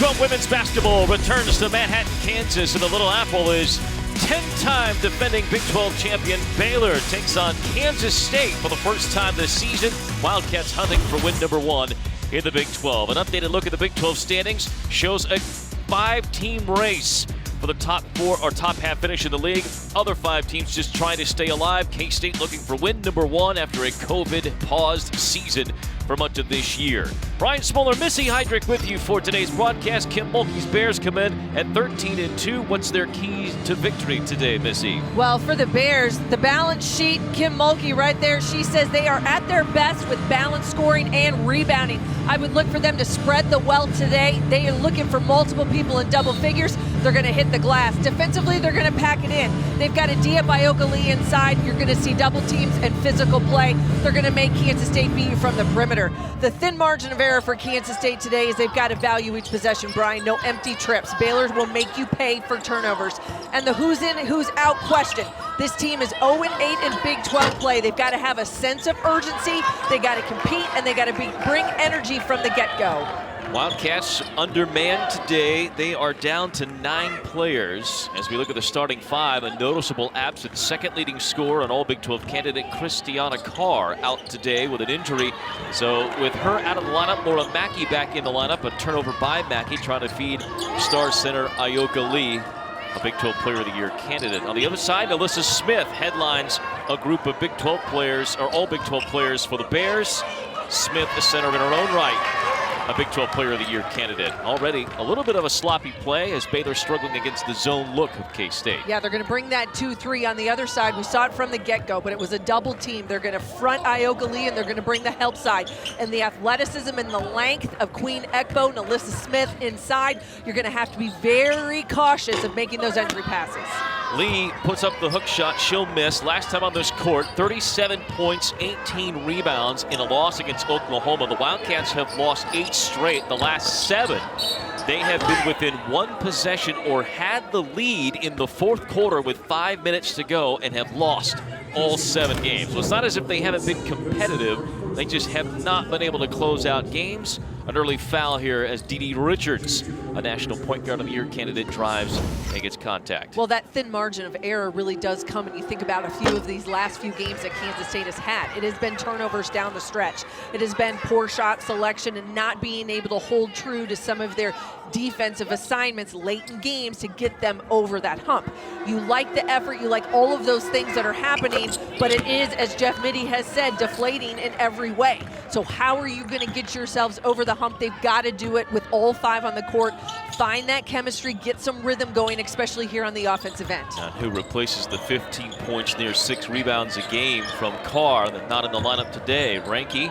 12 women's basketball returns to Manhattan, Kansas, and the Little Apple is 10-time defending Big 12 champion Baylor takes on Kansas State for the first time this season. Wildcats hunting for win number 1 in the Big 12. An updated look at the Big 12 standings shows a 5-team race for the top 4 or top half finish in the league. Other 5 teams just trying to stay alive. K-State looking for win number 1 after a COVID-paused season for much of this year. Brian Smoller, Missy Heydrich with you for today's broadcast. Kim Mulkey's Bears come in at 13-2. What's their keys to victory today, Missy? Well, for the Bears, the balance sheet, Kim Mulkey right there, she says they are at their best with balanced scoring and rebounding. I would look for them to spread the wealth today. They are looking for multiple people in double figures. They're going to hit the glass. Defensively, they're going to pack it in. They've got a Dia-Lee inside. You're going to see double teams and physical play. They're going to make Kansas State beat you from the perimeter. The thin margin of error for Kansas State today is they've got to value each possession, Brian. No empty trips. Baylor will make you pay for turnovers. And the who's in, who's out question. This team is 0-8 in Big 12 play. They've got to have a sense of urgency. They got to compete, and they got to bring energy from the get-go. Wildcats undermanned today. They are down to 9 players. As we look at the starting 5, a noticeable absence. Second leading scorer and all Big 12 candidate Christiana Carr out today with an injury. So with her out of the lineup, Laura Mackey back in the lineup. A turnover by Mackey trying to feed star center Ayoka Lee, a Big 12 Player of the Year candidate. On the other side, Alyssa Smith headlines a group of Big 12 players, or all Big 12 players for the Bears. Smith, the center in her own right, a Big 12 Player of the Year candidate. Already a little bit of a sloppy play as Baylor struggling against the zone look of K-State. Yeah, they're going to bring that 2-3 on the other side. We saw it from the get-go, but it was a double team. They're going to front Ayoka Lee, and they're going to bring the help side. And the athleticism and the length of Queen Ekbo and Alyssa Smith inside, you're going to have to be very cautious of making those entry passes. Lee puts up the hook shot, she'll miss. Last time on this court, 37 points, 18 rebounds in a loss against Oklahoma. The Wildcats have lost 8 straight. The last 7, they have been within 1 possession or had the lead in the 4th quarter with 5 minutes to go and have lost all 7 games. So it's not as if they haven't been competitive. They just have not been able to close out games. An early foul here as Didi Richards, a National Point Guard of the Year candidate, drives and gets contact. Well, that thin margin of error really does come when you think about a few of these last few games that Kansas State has had. It has been turnovers down the stretch. It has been poor shot selection and not being able to hold true to some of their defensive assignments late in games to get them over that hump. You like the effort, you like all of those things that are happening, but it is, as Jeff Mittie has said, deflating in every way. So how are you going to get yourselves over the hump? They've got to do it with all 5 on the court. Find that chemistry, get some rhythm going, especially here on the offensive end. Who replaces the 15 points, near 6 rebounds a game from Carr, that's not in the lineup today. Ranke,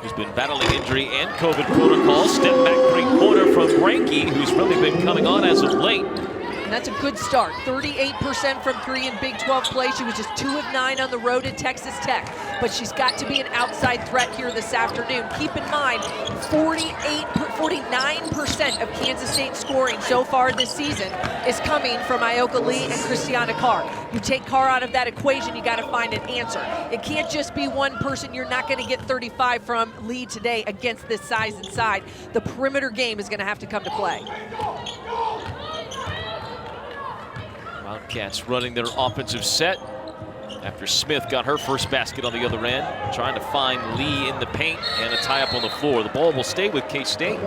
who's been battling injury and COVID protocol. Step back 3-pointer from Ranke, who's really been coming on as of late. And that's a good start. 38% from 3 in Big 12 play. She was just 2 of 9 on the road at Texas Tech. But she's got to be an outside threat here this afternoon. Keep in mind, 49% of Kansas State scoring so far this season is coming from Ayoka Lee and Christiana Carr. You take Carr out of that equation, you got to find an answer. It can't just be one person. You're not going to get 35 from Lee today against this size and side. The perimeter game is going to have to come to play. Wildcats running their offensive set after Smith got her first basket on the other end, trying to find Lee in the paint and a tie up on the floor. The ball will stay with K-State.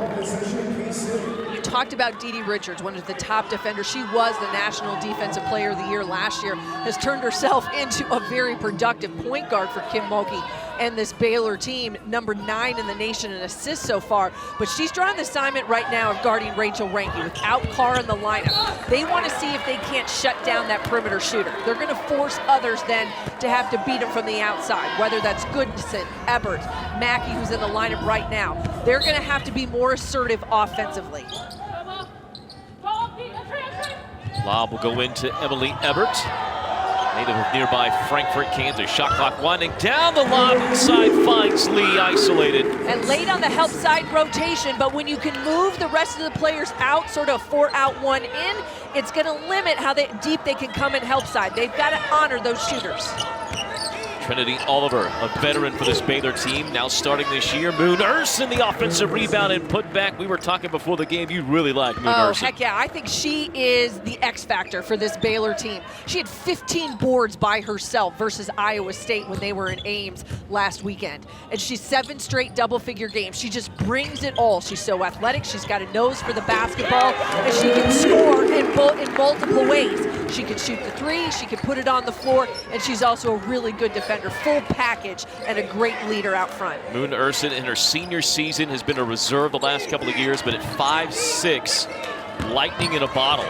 You talked about Didi Richards, one of the top defenders. She was the National Defensive Player of the Year last year, has turned herself into a very productive point guard for Kim Mulkey and this Baylor team, number 9 in the nation in assists so far. But she's drawn the assignment right now of guarding Rachel Ranke without Carr in the lineup. They want to see if they can't shut down that perimeter shooter. They're going to force others then to have to beat them from the outside, whether that's Goodson, Ebert, Mackey, who's in the lineup right now. They're going to have to be more assertive offensively. Lob will go into Emily Ebert, native of nearby Frankfort, Kansas. Shot clock winding down, the lob inside finds Lee isolated. And late on the help side rotation, but when you can move the rest of the players out, sort of 4 out, 1 in, it's going to limit how deep they can come in help side. They've got to honor those shooters. Trinity Oliver, a veteran for this Baylor team, now starting this year. Moon Urson, the offensive rebound and put back. We were talking before the game, you really like Moon Urson. Heck yeah, I think she is the X factor for this Baylor team. She had 15 boards by herself versus Iowa State when they were in Ames last weekend. And she's 7 straight double-figure games. She just brings it all. She's so athletic, she's got a nose for the basketball, and she can score in multiple ways. She can shoot the three, she can put it on the floor, and she's also a really good defender, full package, and a great leader out front. Moon Urson in her senior season has been a reserve the last couple of years, but at 5'6", lightning in a bottle.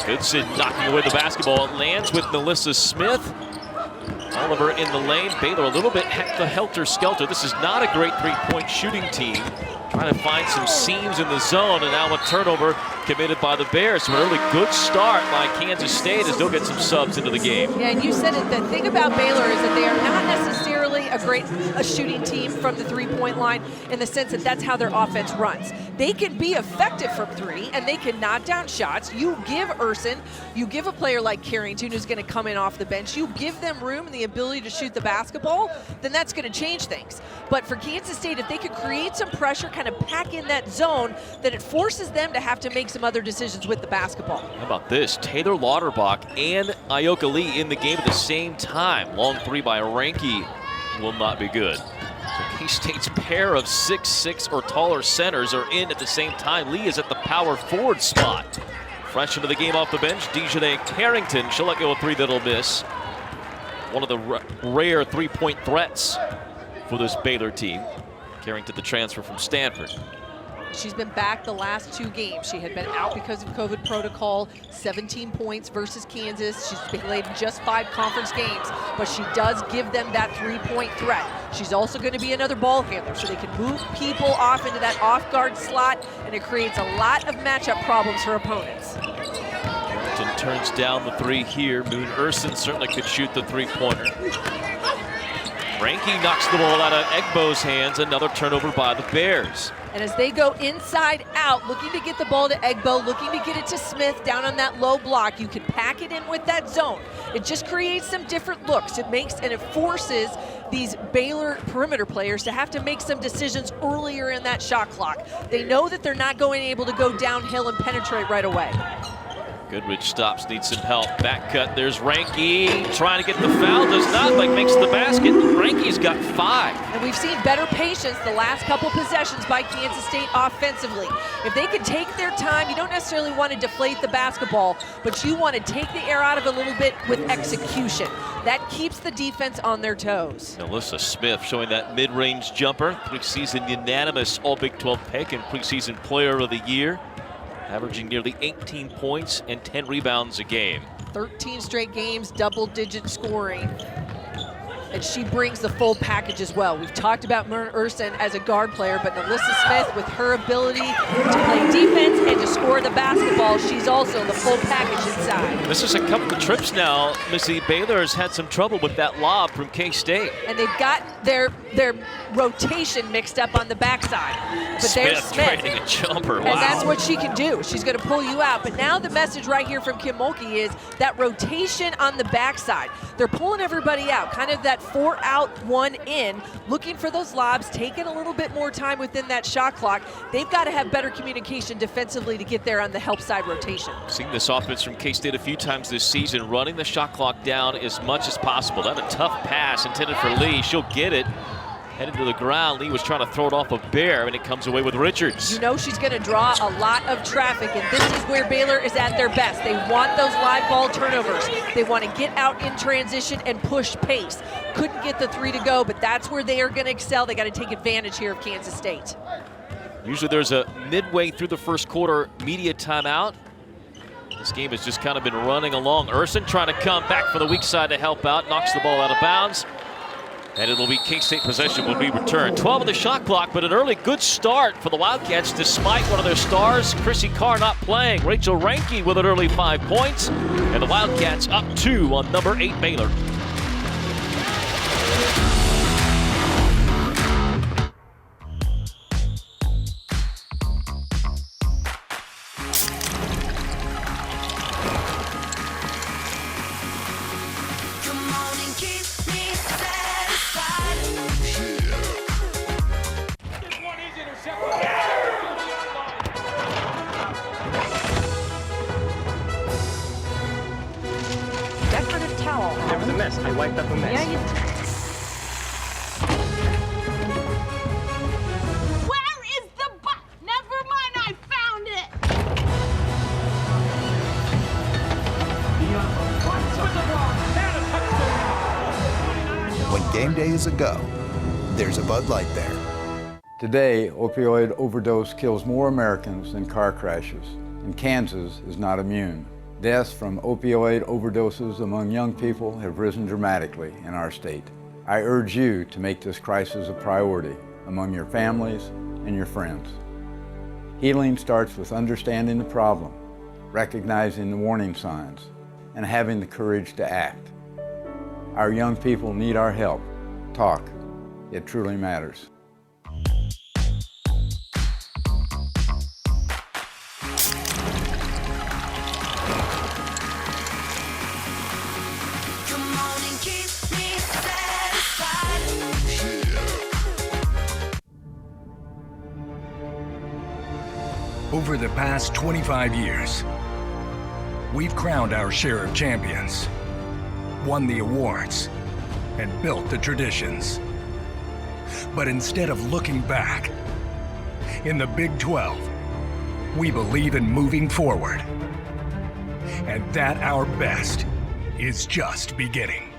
Goodson knocking away the basketball. It lands with Melissa Smith. Oliver in the lane. Baylor a little bit helter-skelter. This is not a great three-point shooting team. Trying to find some seams in the zone, and now a turnover committed by the Bears. So an early good start by Kansas State as they'll get some subs into the game. Yeah, and you said it. The thing about Baylor is that they are not necessarily a shooting team from the three-point line in the sense that that's how their offense runs. They can be effective from three, and they can knock down shots. You give Urson, you give a player like Carrington who's going to come in off the bench, you give them room and the ability to shoot the basketball, then that's going to change things. But for Kansas State, if they could create some pressure, kind of pack in that zone, then it forces them to have to make some other decisions with the basketball. How about this? Taylor Lauterbach and Ayoka Lee in the game at the same time. Long three by Ranke will not be good. So K-State's pair of 6'6" or taller centers are in at the same time. Lee is at the power forward spot. Fresh into the game off the bench, Dejanay Carrington. She'll let go a three that'll miss. One of the rare three-point threats for this Baylor team. Carrington, the transfer from Stanford. She's been back the last 2 games. She had been out because of COVID protocol, 17 points versus Kansas. She's played just 5 conference games, but she does give them that three-point threat. She's also going to be another ball handler, so they can move people off into that off-guard slot, and it creates a lot of matchup problems for opponents. Carrington turns down the three here. Moon Urson certainly could shoot the three-pointer. Ranke knocks the ball out of Egbo's hands. Another turnover by the Bears. And as they go inside out, looking to get the ball to Egbo, looking to get it to Smith down on that low block, you can pack it in with that zone. It just creates some different looks. It makes and it forces these Baylor perimeter players to have to make some decisions earlier in that shot clock. They know that they're not going able to go downhill and penetrate right away. Goodrich stops, needs some help. Back cut, there's Ranke trying to get the foul, does not, like makes the basket. Ranke's got 5. And we've seen better patience the last couple possessions by Kansas State offensively. If they can take their time, you don't necessarily want to deflate the basketball, but you want to take the air out of it a little bit with execution. That keeps the defense on their toes. Melissa Smith showing that mid-range jumper. Preseason unanimous All-Big 12 pick and preseason player of the year. Averaging nearly 18 points and 10 rebounds a game. 13 straight games, double-digit scoring. And she brings the full package as well. We've talked about Moon Urson as a guard player, but Melissa Smith, with her ability to play defense and to score the basketball, she's also the full package inside. This is a couple of trips now. Missy Baylor's had some trouble with that lob from K-State. And they've got their rotation mixed up on the backside. But there's Smith trading a jumper. Wow. And that's what she can do. She's going to pull you out. But now the message right here from Kim Mulkey is that rotation on the backside. They're pulling everybody out, kind of that 4 out, 1 in, looking for those lobs, taking a little bit more time within that shot clock. They've got to have better communication defensively to get there on the help side rotation. Seen this offense from K-State a few times this season, running the shot clock down as much as possible. That a tough pass intended for Lee. She'll get it. Headed to the ground. Lee was trying to throw it off of Bear, and it comes away with Richards. You know she's going to draw a lot of traffic, and this is where Baylor is at their best. They want those live ball turnovers. They want to get out in transition and push pace. Couldn't get the 3 to go, but that's where they are going to excel. They got to take advantage here of Kansas State. Usually there's a midway through the first quarter media timeout. This game has just kind of been running along. Urson trying to come back for the weak side to help out. Knocks the ball out of bounds. And it'll be K-State possession will be returned. 12 on the shot clock, but an early good start for the Wildcats despite one of their stars, Chrissy Carr, not playing. Rachel Ranke with an early 5 points. And the Wildcats up 2 on number 8 Baylor. Come on and keep me safe. It's a mess. I wiped up a mess. Yeah, you Where is the bus? Never mind, I found it. When game day is a go, there's a Bud Light there. Today, opioid overdose kills more Americans than car crashes, and Kansas is not immune. Deaths from opioid overdoses among young people have risen dramatically in our state. I urge you to make this crisis a priority among your families and your friends. Healing starts with understanding the problem, recognizing the warning signs, and having the courage to act. Our young people need our help. Talk. It truly matters. Over the past 25 years, we've crowned our share of champions, won the awards, and built the traditions. But instead of looking back, in the Big 12, we believe in moving forward, and that our best is just beginning.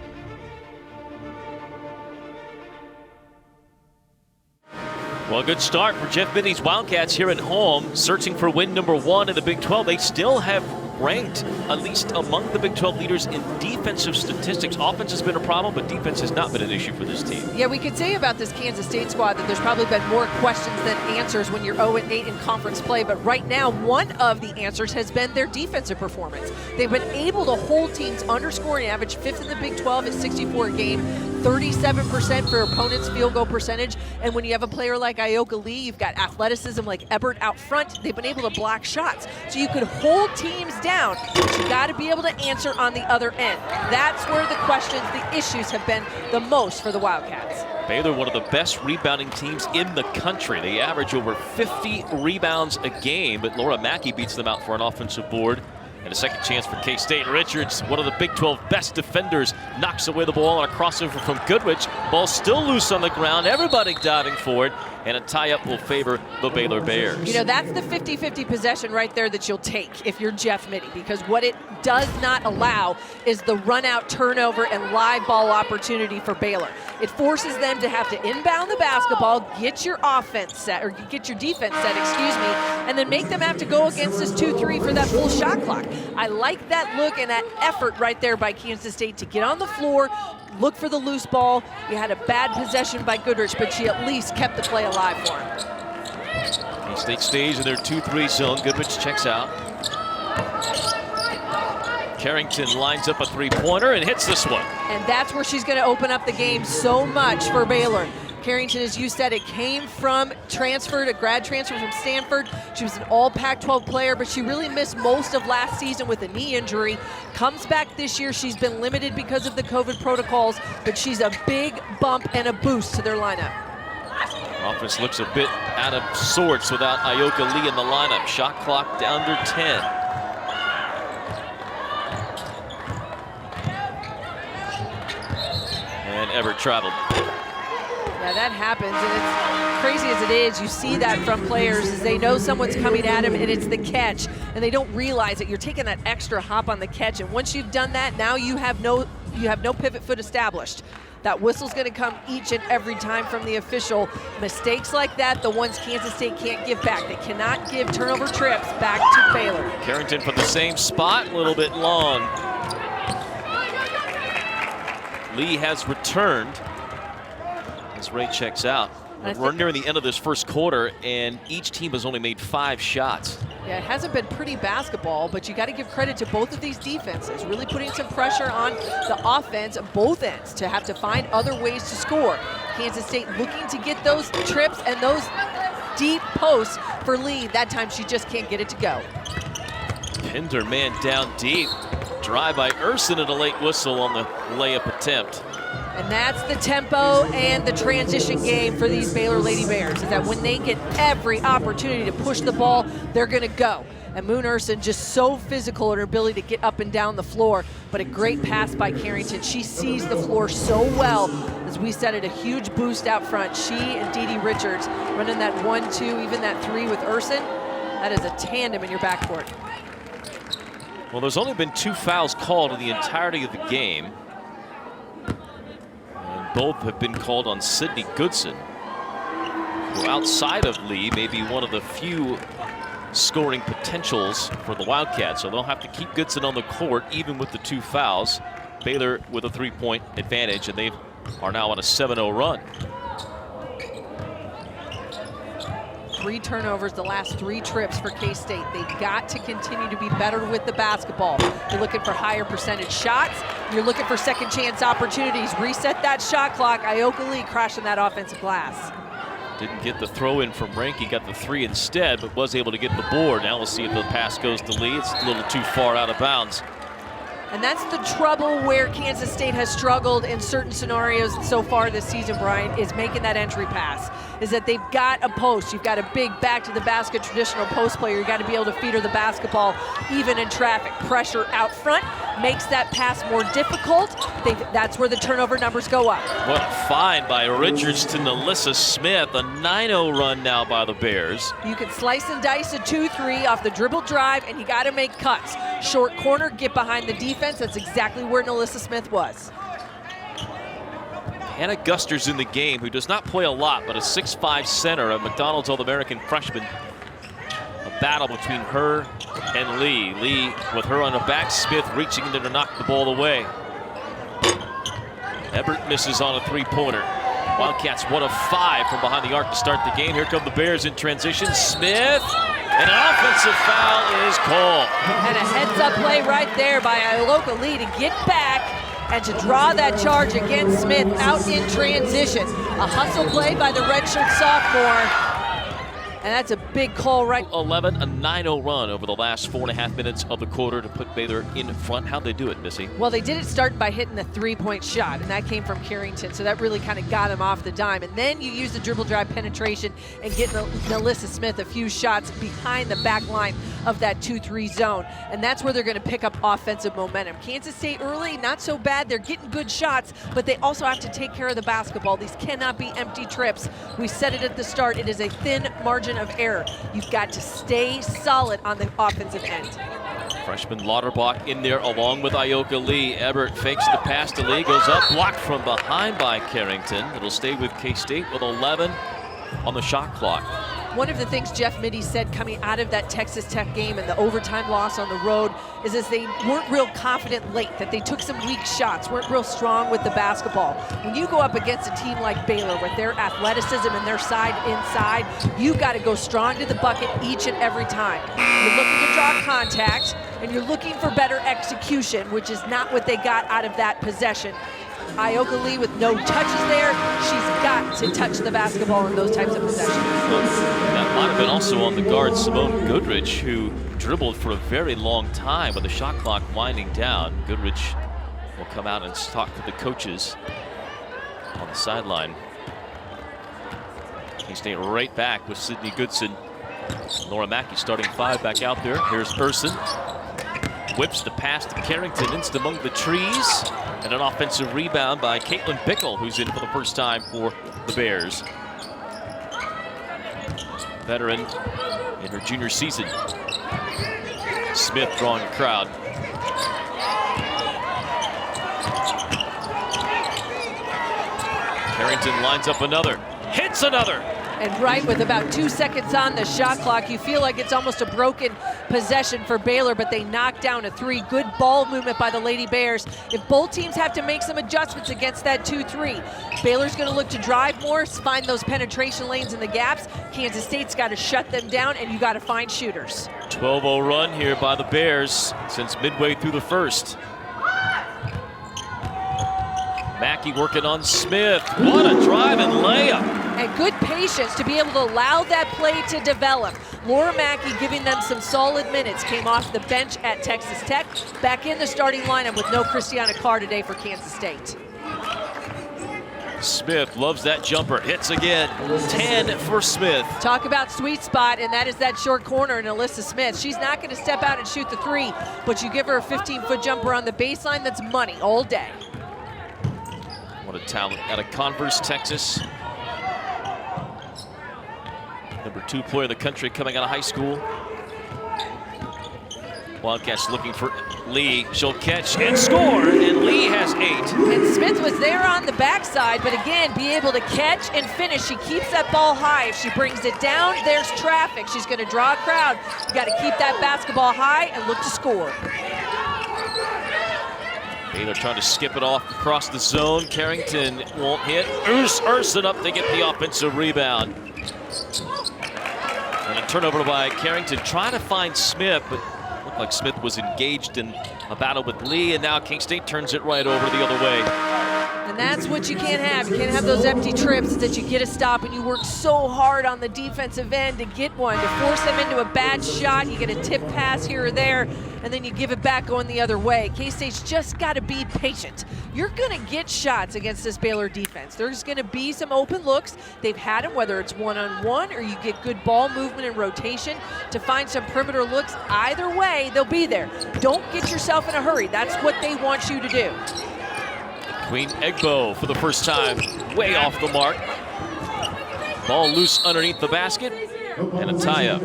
Well, a good start for Jeff Mitty's Wildcats here at home, searching for win number 1 in the Big 12. They still have ranked at least among the Big 12 leaders in defensive statistics. Offense has been a problem, but defense has not been an issue for this team. Yeah, we could say about this Kansas State squad that there's probably been more questions than answers when you're 0-8 in conference play, but right now one of the answers has been their defensive performance. They've been able to hold teams under scoring average, 5th in the Big 12 at 64 a game, 37% for opponents' field goal percentage, and when you have a player like Ioka Lee, you've got athleticism like Ebert out front, they've been able to block shots. So you could hold teams down, but you got to be able to answer on the other end. That's where the questions, the issues have been the most for the Wildcats. Baylor, one of the best rebounding teams in the country. They average over 50 rebounds a game, but Laura Mackey beats them out for an offensive board. And a second chance for K-State. Richards, one of the Big 12 best defenders, knocks away the ball on a crossover from Goodrich. Ball still loose on the ground. Everybody diving for it. And a tie-up will favor the Baylor Bears. You know, that's the 50-50 possession right there that you'll take if you're Jeff Mitty, because what it does not allow is the run-out turnover and live ball opportunity for Baylor. It forces them to have to inbound the basketball, get your offense set, or get your defense set, and then make them have to go against this 2-3 for that full shot clock. I like that look and that effort right there by Kansas State to get on the floor, look for the loose ball. You had a bad possession by Goodrich, but she at least kept the play alive for him. K-State stays in their 2-3 zone. Goodrich checks out. Carrington lines up a three-pointer and hits this one. And that's where she's going to open up the game so much for Baylor. Carrington, as you said, it came from a grad transfer from Stanford. She was an all Pac-12 player, but she really missed most of last season with a knee injury. Comes back this year. She's been limited because of the COVID protocols, but she's a big bump and a boost to their lineup. Offense looks a bit out of sorts without Ioka Lee in the lineup. Shot clock down to 10. And Everett traveled. Yeah, that happens, and it's crazy as it is, you see that from players as they know someone's coming at them and it's the catch, and they don't realize it. You're taking that extra hop on the catch, and once you've done that, now you have no pivot foot established. That whistle's going to come each and every time from the official. Mistakes like that, the ones Kansas State can't give back. They cannot give turnover trips back to Baylor. Carrington from the same spot, a little bit long. Lee has returned as Ray checks out. We're nearing the end of this first quarter, and each team has only made 5 shots. Yeah, it hasn't been pretty basketball, but you got to give credit to both of these defenses, really putting some pressure on the offense at both ends to have to find other ways to score. Kansas State looking to get those trips and those deep posts for Lee. That time she just can't get it to go. Pinder man down deep. Drive by Urson and a late whistle on the layup attempt. And that's the tempo and the transition game for these Baylor Lady Bears, is that when they get every opportunity to push the ball, they're going to go. And Moon Urson just so physical in her ability to get up and down the floor, but a great pass by Carrington. She sees the floor so well. As we said, it a huge boost out front. She and Dee Dee Richards running that 1-2, even that 3 with Urson. That is a tandem in your backcourt. Well, there's only been 2 fouls called in the entirety of the game. And both have been called on Sydney Goodson, who outside of Lee may be one of the few scoring potentials for the Wildcats. So they'll have to keep Goodson on the court even with the 2 fouls. Baylor with a 3-point advantage, and they are now on a 7-0 run. 3 turnovers the last 3 trips for K-State. They've got to continue to be better with the basketball. You're looking for higher percentage shots. You're looking for second chance opportunities. Reset that shot clock. Ioka Lee crashing that offensive glass. Didn't get the throw in from Ranky, got the 3 instead, but was able to get the board. Now we'll see if the pass goes to Lee. It's a little too far out of bounds. And that's the trouble where Kansas State has struggled in certain scenarios so far this season, Brian, is making that entry pass. Is that they've got a post. You've got a big back to the basket traditional post player. You've got to be able to feed her the basketball even in traffic. Pressure out front makes that pass more difficult. That's where the turnover numbers go up. What a find by Richards to Nalissa Smith. A 9-0 run now by the Bears. You can slice and dice a 2-3 off the dribble drive, and you got to make cuts. Short corner, get behind the defense. That's exactly where Nalissa Smith was. Hannah Guster's in the game, who does not play a lot, but a 6'5" center, a McDonald's All-American freshman. A battle between her and Lee. Lee with her on her back, Smith reaching in to knock the ball away. Ebert misses on a 3-pointer. Wildcats 1 of 5 from behind the arc to start the game. Here come the Bears in transition. Smith, and an offensive foul is called. And a heads-up play right there by Ioka Lee to get back and to draw that charge against Smith out in transition. A hustle play by the redshirt sophomore. And that's a big call right. 11, a 9-0 run over the last 4.5 minutes of the quarter to put Baylor in front. How'd they do it, Missy? Well, they did it start by hitting the 3-point shot, and that came from Carrington, so that really kind of got him off the dime. And then you use the dribble drive penetration and get Nalissa Smith a few shots behind the back line of that 2-3 zone, and that's where they're going to pick up offensive momentum. Kansas State early, not so bad. They're getting good shots, but they also have to take care of the basketball. These cannot be empty trips. We said it at the start. It is a thin margin of error. You've got to stay solid on the offensive end. Freshman Lauterbach in there along with Ioka Lee. Ebert fakes the pass to Lee, goes up, blocked from behind by Carrington. It'll stay with K-State with 11 on the shot clock. One of the things Jeff Mittie said coming out of that Texas Tech game and the overtime loss on the road is as they weren't real confident late, that they took some weak shots, weren't real strong with the basketball. When you go up against a team like Baylor with their athleticism and their side inside, you've got to go strong to the bucket each and every time. You're looking to draw contact, and you're looking for better execution, which is not what they got out of that possession. Ioka Lee with no touches there. She's got to touch the basketball in those types of possessions. That might have been also on the guard, Simone Goodrich, who dribbled for a very long time with the shot clock winding down. Goodrich will come out and talk to the coaches on the sideline. K-State right back with Sydney Goodson. Laura Mackey starting 5 back out there. Here's Urson. Whips the pass to Carrington, instant among the trees. And an offensive rebound by Caitlin Bickle, who's in for the first time for the Bears. Veteran in her junior season. Smith drawing a crowd. Carrington lines up another, hits another. And right with about 2 seconds on the shot clock, you feel like it's almost a broken possession for Baylor, but they knock down a 3. Good ball movement by the Lady Bears. If both teams have to make some adjustments against that 2-3, Baylor's going to look to drive more, find those penetration lanes in the gaps. Kansas State's got to shut them down, and you got to find shooters. 12-0 run here by the Bears since midway through the first. Mackey working on Smith. What a drive and layup. And good patience to be able to allow that play to develop. Laura Mackey giving them some solid minutes. Came off the bench at Texas Tech. Back in the starting lineup with no Christiana Carr today for Kansas State. Smith loves that jumper, hits again. 10 for Smith. Talk about sweet spot, and that is that short corner in Alyssa Smith. She's not going to step out and shoot the three, but you give her a 15-foot jumper on the baseline, that's money all day. What a talent out of Converse, Texas. Number 2 player in the country coming out of high school. Wildcats looking for Lee. She'll catch and score, and Lee has 8. And Smith was there on the backside, but again, be able to catch and finish. She keeps that ball high. If she brings it down, there's traffic. She's going to draw a crowd. You got to keep that basketball high and look to score. Baylor trying to skip it off across the zone. Carrington won't hit. Urson up to get the offensive rebound. And a turnover by Carrington, trying to find Smith, but looked like Smith was engaged in a battle with Lee, and now King-State turns it right over the other way. And that's what you can't have. You can't have those empty trips that you get a stop and you work so hard on the defensive end to get one, to force them into a bad shot. You get a tip pass here or there, and then you give it back going the other way. K-State's just got to be patient. You're going to get shots against this Baylor defense. There's going to be some open looks. They've had them, whether it's one-on-one or you get good ball movement and rotation to find some perimeter looks. Either way, they'll be there. Don't get yourself in a hurry. That's what they want you to do. Queen Egbo for the first time, way off the mark. Ball loose underneath the basket, and a tie-up.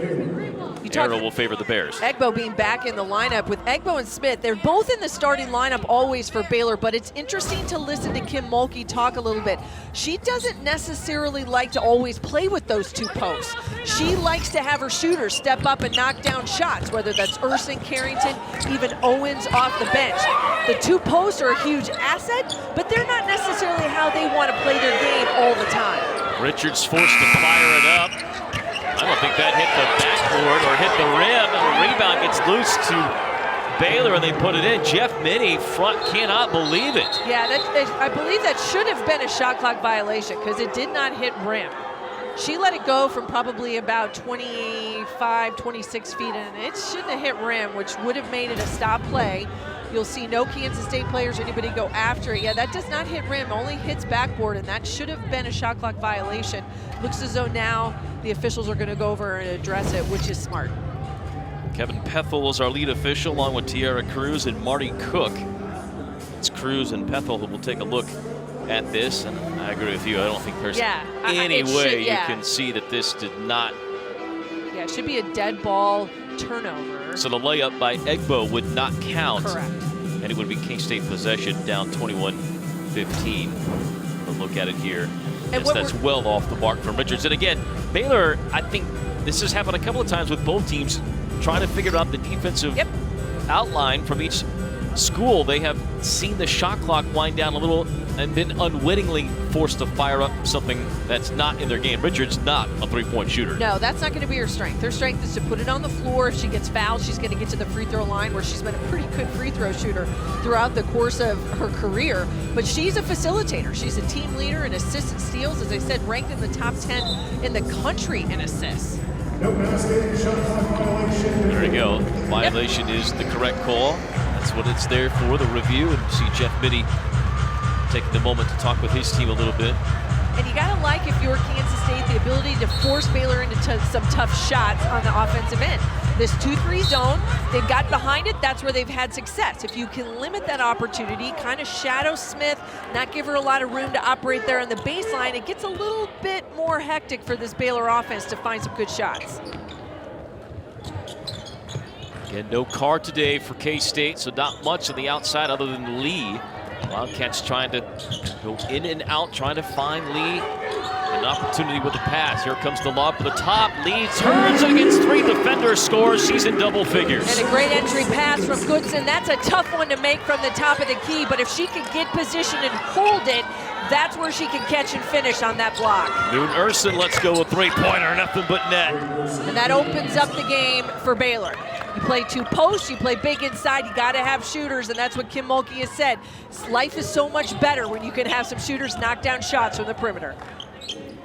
Arrow will favor the Bears. Egbo being back in the lineup with Egbo and Smith. They're both in the starting lineup always for Baylor, but it's interesting to listen to Kim Mulkey talk a little bit. She doesn't necessarily like to always play with those 2 posts. She likes to have her shooters step up and knock down shots, whether that's Urson, Carrington, even Owens off the bench. The 2 posts are a huge asset, but they're not necessarily how they want to play their game all the time. Richards forced to fire it up. I don't think that hit the backboard or hit the rim, and the rebound gets loose to Baylor, and they put it in. Jeff Minnie front cannot believe it. Yeah, I believe that should have been a shot clock violation because it did not hit rim. She let it go from probably about 25, 26 feet, and it shouldn't have hit rim, which would have made it a stop play. You'll see no Kansas State players or anybody go after it. Yeah, that does not hit rim, only hits backboard, and that should have been a shot clock violation. Looks as though now the officials are going to go over and address it, which is smart. Kevin Pethel is our lead official, along with Tiara Cruz and Marty Cook. It's Cruz and Pethel who will take a look at this, and I agree with you. I don't think there's any way you can see that this did not. Yeah, it should be a dead ball turnover. So the layup by Egbo would not count. Correct. And it would be K-State possession, down 21-15. We'll look at it here. And Yes, that's well off the mark from Richards. And again, Baylor, I think this has happened a couple of times with both teams trying to figure out the defensive outline from each school. They have seen the shot clock wind down a little and been unwittingly forced to fire up something that's not in their game. Richards not a three-point shooter. No, that's not going to be her strength. Her strength is to put it on the floor. If she gets fouled, she's going to get to the free throw line, where she's been a pretty good free throw shooter throughout the course of her career. But she's a facilitator. She's a team leader in assists and steals. As I said, ranked in the top 10 in the country in assists. There you go. Violation is the correct call. That's what it's there for, the review. And you see Jeff Mitty taking the moment to talk with his team a little bit. And you got to like, if you're Kansas State, the ability to force Baylor into some tough shots on the offensive end. This 2-3 zone, they've got behind it. That's where they've had success. If you can limit that opportunity, kind of shadow Smith, not give her a lot of room to operate there on the baseline, it gets a little bit more hectic for this Baylor offense to find some good shots. Again, no card today for K-State, so not much on the outside other than Lee. Wildcats trying to go in and out, trying to find Lee an opportunity with the pass. Here comes the lob for the top. Lee turns against three defenders, scores. She's in double figures. And a great entry pass from Goodson. That's a tough one to make from the top of the key, but if she can get position and hold it, that's where she can catch and finish on that block. Noon Urson, let's go with three-pointer, nothing but net. And that opens up the game for Baylor. You play two posts, you play big inside, you got to have shooters, and that's what Kim Mulkey has said. Life is so much better when you can have some shooters knock down shots from the perimeter.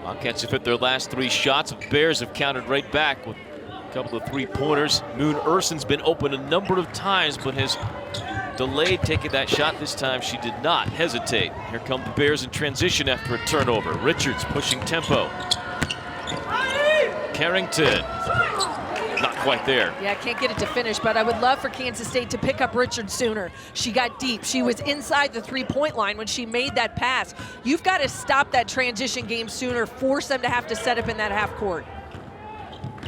Wildcats have hit their last three shots. The Bears have countered right back with a couple of three-pointers. Moon Urson's been open a number of times, but has delayed taking that shot. This time she did not hesitate. Here come the Bears in transition after a turnover. Richards pushing tempo. Carrington, not quite there. Yeah, can't get it to finish, but I would love for Kansas State to pick up Richards sooner. She got deep. She was inside the three-point line when she made that pass. You've got to stop that transition game sooner, force them to have to set up in that half court.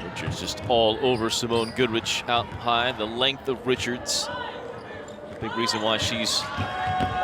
Richards just all over Simone Goodrich out high. The length of Richards. Big reason why she's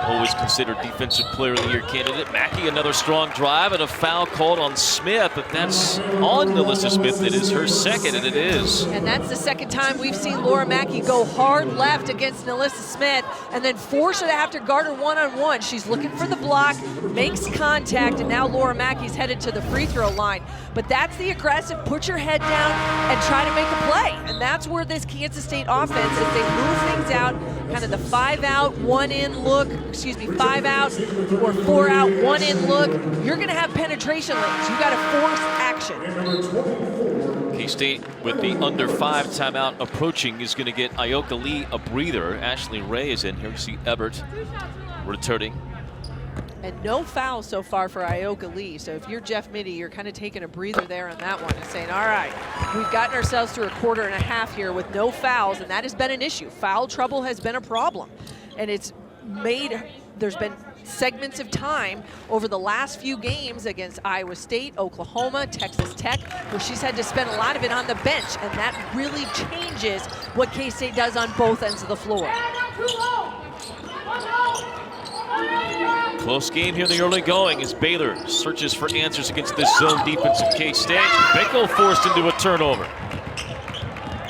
always considered Defensive Player of the Year candidate. Mackey, another strong drive and a foul called on Smith, but that's on Melissa Smith. It is her second, and it is. And that's the second time we've seen Laura Mackey go hard left against Melissa Smith and then force her to have to guard her one-on-one. She's looking for the block, makes contact, and now Laura Mackey's headed to the free throw line. But that's the aggressive, put your head down and try to make a play. And that's where this Kansas State offense, as they move things out, kind of the 5-out, 1-in look, 5-out or 4-out, 1-in look, you're going to have penetration lanes. You got to force action. K-State with the under 5 timeout approaching is going to get Ioka Lee a breather. Ashley Ray is in here. You see Ebert returning. And no fouls so far for Ioka Lee. So if you're Jeff Mitty, you're kind of taking a breather there on that one and saying, all right, we've gotten ourselves through a quarter and a half here with no fouls, and that has been an issue. Foul trouble has been a problem. And it's made, there's been segments of time over the last few games against Iowa State, Oklahoma, Texas Tech, where she's had to spend a lot of it on the bench, and that really changes what K-State does on both ends of the floor. Close game here in the early going as Baylor searches for answers against this zone defense of K-State. Bickle forced into a turnover.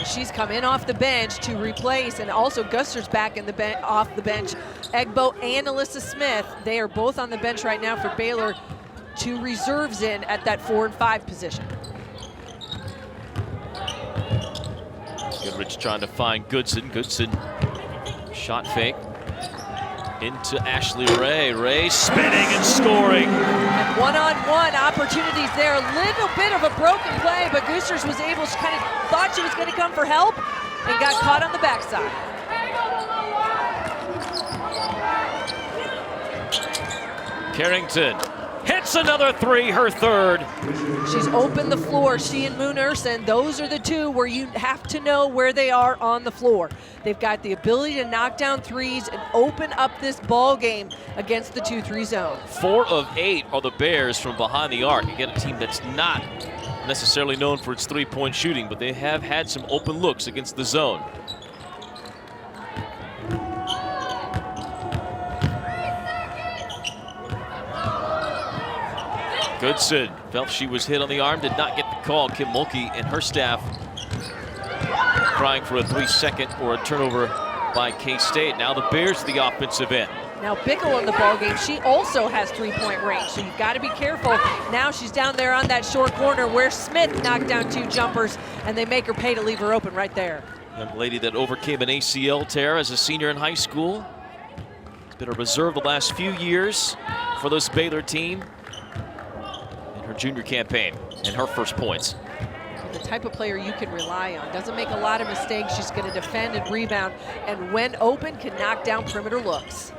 She's come in off the bench to replace, and also Guster's back in the off the bench. Egbo and Alyssa Smith, they are both on the bench right now for Baylor. 2 reserves in at that 4 and 5 position. Goodrich trying to find Goodson. Goodson shot fake. Into Ashley Ray. Ray spinning and scoring. And one-on-one opportunities there. A little bit of a broken play, but Goosters was able, she kind of thought she was going to come for help and got caught on the backside. Carrington hits another 3, her third. She's opened the floor. She and Moon Urson, those are the two where you have to know where they are on the floor. They've got the ability to knock down threes and open up this ball game against the 2-3 zone. 4 of 8 are the Bears from behind the arc. Again, a team that's not necessarily known for its three-point shooting, but they have had some open looks against the zone. Goodson felt she was hit on the arm, did not get the call. Kim Mulkey and her staff crying for a 3-second or a turnover by K-State. Now the Bears the offensive end. Now Bickle in the ball game, she also has 3-point range, so you've got to be careful. Now she's down there on that short corner where Smith knocked down 2 jumpers, and they make her pay to leave her open right there. Young lady that overcame an ACL tear as a senior in high school. It's been a reserve the last few years for this Baylor team. Her junior campaign and her first points. The type of player you can rely on. Doesn't make a lot of mistakes. She's going to defend and rebound, and when open, can knock down perimeter looks.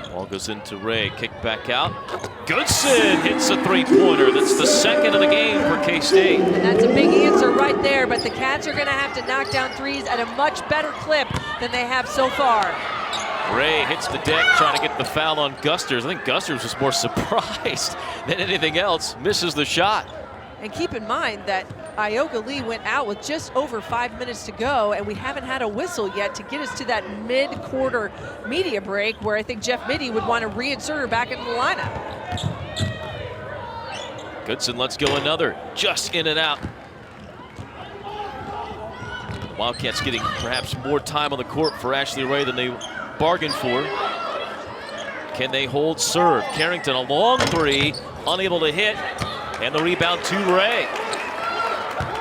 Ball goes into Ray, kick back out. Goodson hits a 3-pointer. That's the second of the game for K-State. And that's a big answer right there, but the Cats are going to have to knock down threes at a much better clip than they have so far. Ray hits the deck trying to get the foul on Gusters. I think Gusters was more surprised than anything else. Misses the shot. And keep in mind that Ioka Lee went out with just over 5 minutes to go, and we haven't had a whistle yet to get us to that mid-quarter media break where I think Jeff Mitty would want to reinsert her back into the lineup. Goodson lets go another. Just in and out. Wildcats getting perhaps more time on the court for Ashley Ray than they bargained for. Can they hold serve? Carrington, a long 3, unable to hit, and the rebound to Ray.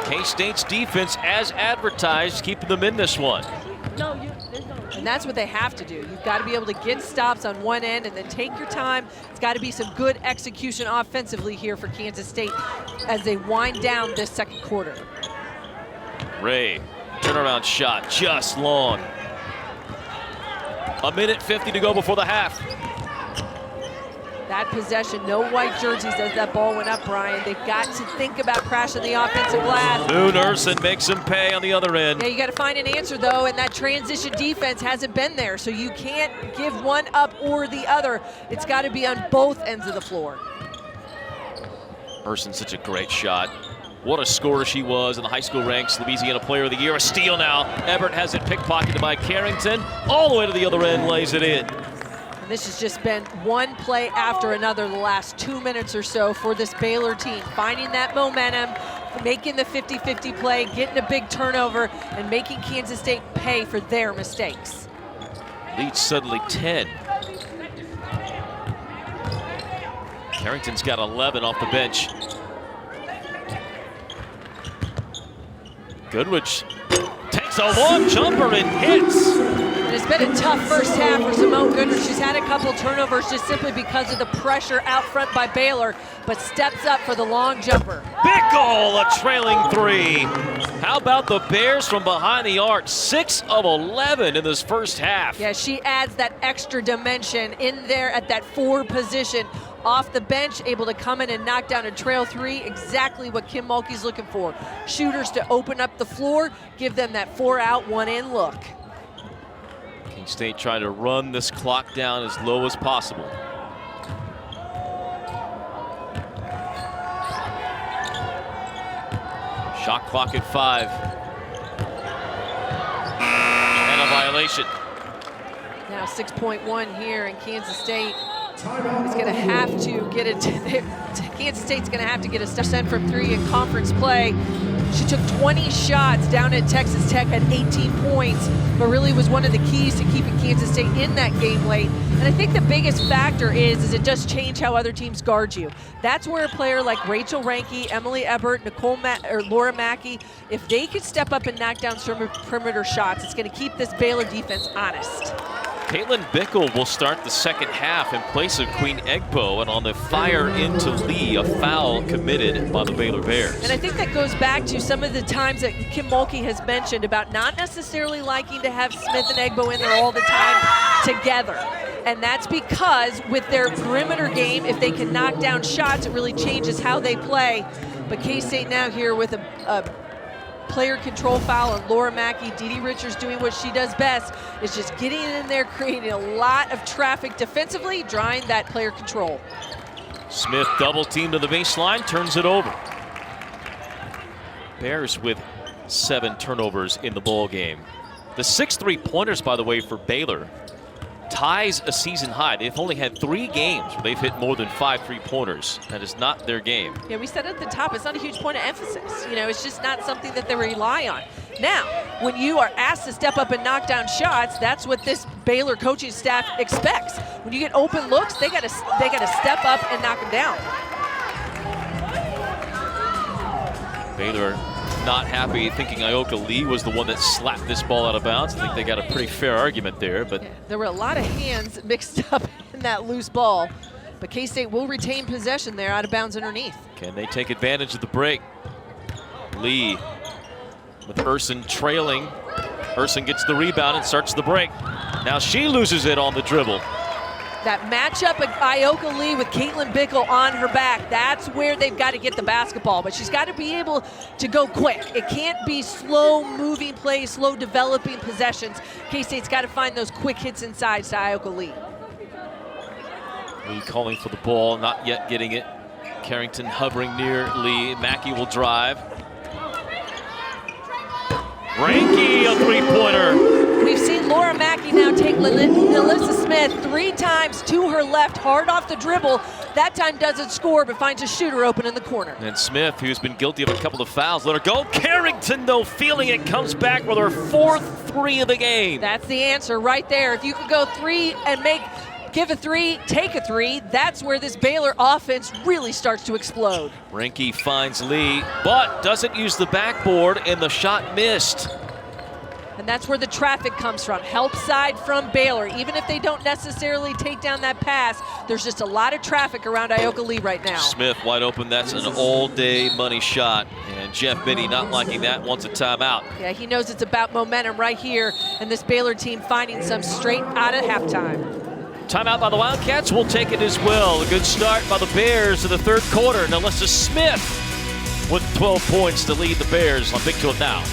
K-State's defense, as advertised, keeping them in this one. And that's what they have to do. You've got to be able to get stops on one end and then take your time. It's got to be some good execution offensively here for Kansas State as they wind down this second quarter. Ray, turnaround shot, just long. A minute 50 to go before the half. That possession, no white jerseys as that ball went up, Brian. They've got to think about crashing the offensive glass. Moon Urson makes him pay on the other end. Yeah, you got to find an answer, though, and that transition defense hasn't been there, so you can't give one up or the other. It's got to be on both ends of the floor. Urson's such a great shot. What a scorer she was in the high school ranks. Louisiana Player of the Year. A steal now. Ebert has it pickpocketed by Carrington. All the way to the other end, lays it in. And this has just been one play after another the last 2 minutes or so for this Baylor team. Finding that momentum, making the 50-50 play, getting a big turnover, and making Kansas State pay for their mistakes. Lead suddenly 10. Carrington's got 11 off the bench. Goodrich takes a long jumper and hits. And it's been a tough first half for Simone Goodrich. She's had a couple turnovers just simply because of the pressure out front by Baylor, but steps up for the long jumper. Bickle, a trailing 3. How about the Bears from behind the arc? 6 of 11 in this first half. Yeah, she adds that extra dimension in there at that 4 position. Off the bench, able to come in and knock down a trail 3, exactly what Kim Mulkey's looking for. Shooters to open up the floor, give them that 4-out, 1-in look. King State trying to run this clock down as low as possible. Shot clock at 5. And a violation. Now 6.1 here in Kansas State. Is going to have to get it. Kansas State's going to have to get a step from 3 in conference play. She took 20 shots down at Texas Tech, had 18 points, but really was one of the keys to keeping Kansas State in that game late. And I think the biggest factor is it does change how other teams guard you. That's where a player like Rachel Ranke, Emily Ebert, or Laura Mackey, if they could step up and knock down some perimeter shots, it's going to keep this Baylor defense honest. Caitlin Bickle will start the second half in place of Queen Egbo, and on the fire into Lee, a foul committed by the Baylor Bears. And I think that goes back to some of the times that Kim Mulkey has mentioned about not necessarily liking to have Smith and Egbo in there all the time together. And that's because with their perimeter game, if they can knock down shots, it really changes how they play. But K-State now here with a player control foul on Laura Mackey. Dee Richards doing what she does best, is just getting in there, creating a lot of traffic defensively, drawing that player control. Smith double team to the baseline, turns it over. Bears with 7 turnovers in the ball game. The 6 3-pointers, by the way, for Baylor ties a season high. They've only had 3 games where they've hit more than 5 3-pointers. That is not their game. Yeah, we said at the top, it's not a huge point of emphasis. You know, it's just not something that they rely on. Now, when you are asked to step up and knock down shots, that's what this Baylor coaching staff expects. When you get open looks, they gotta step up and knock them down. Baylor not happy, thinking Ioka Lee was the one that slapped this ball out of bounds. I think they got a pretty fair argument there, but yeah, there were a lot of hands mixed up in that loose ball, but K-State will retain possession there out of bounds underneath. Can they take advantage of the break? Lee with Urson trailing. Urson gets the rebound and starts the break. Now she loses it on the dribble. That matchup of Ioka Lee with Caitlin Bickle on her back, that's where they've got to get the basketball, but she's got to be able to go quick. It can't be slow-moving plays, slow-developing possessions. K-State's got to find those quick hits inside to Ioka Lee. Lee calling for the ball, not yet getting it. Carrington hovering near Lee. Mackey will drive. Ranke, a 3-pointer. We've seen Laura Mackey now take Alyssa Smith 3 times to her left, hard off the dribble. That time doesn't score, but finds a shooter open in the corner. And Smith, who's been guilty of a couple of fouls, let her go. Carrington, though, feeling it, comes back with her 4th 3 of the game. That's the answer right there. If you could go 3 and give a 3, take a 3, that's where this Baylor offense really starts to explode. Ranke finds Lee, but doesn't use the backboard, and the shot missed. And and that's where the traffic comes from. Help side from Baylor. Even if they don't necessarily take down that pass, there's just a lot of traffic around Ioka Lee right now. Smith wide open. That's an all-day money shot. And Jeff Biddy not liking that, wants a timeout. Yeah, he knows it's about momentum right here, and this Baylor team finding some straight out of halftime. Timeout by the Wildcats. We'll take it as well. A good start by the Bears in the third quarter. And Alyssa Smith with 12 points to lead the Bears on Big 12 Now.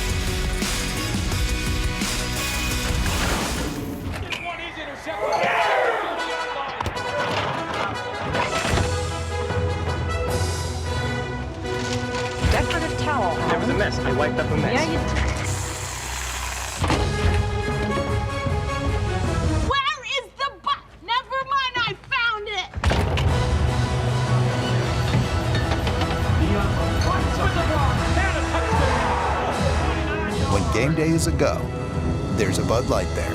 Decorative towel. There was a mess. I wiped up a mess. Yeah, you Where is the bus? Never mind, I found it. When game day is a go, there's a Bud Light there.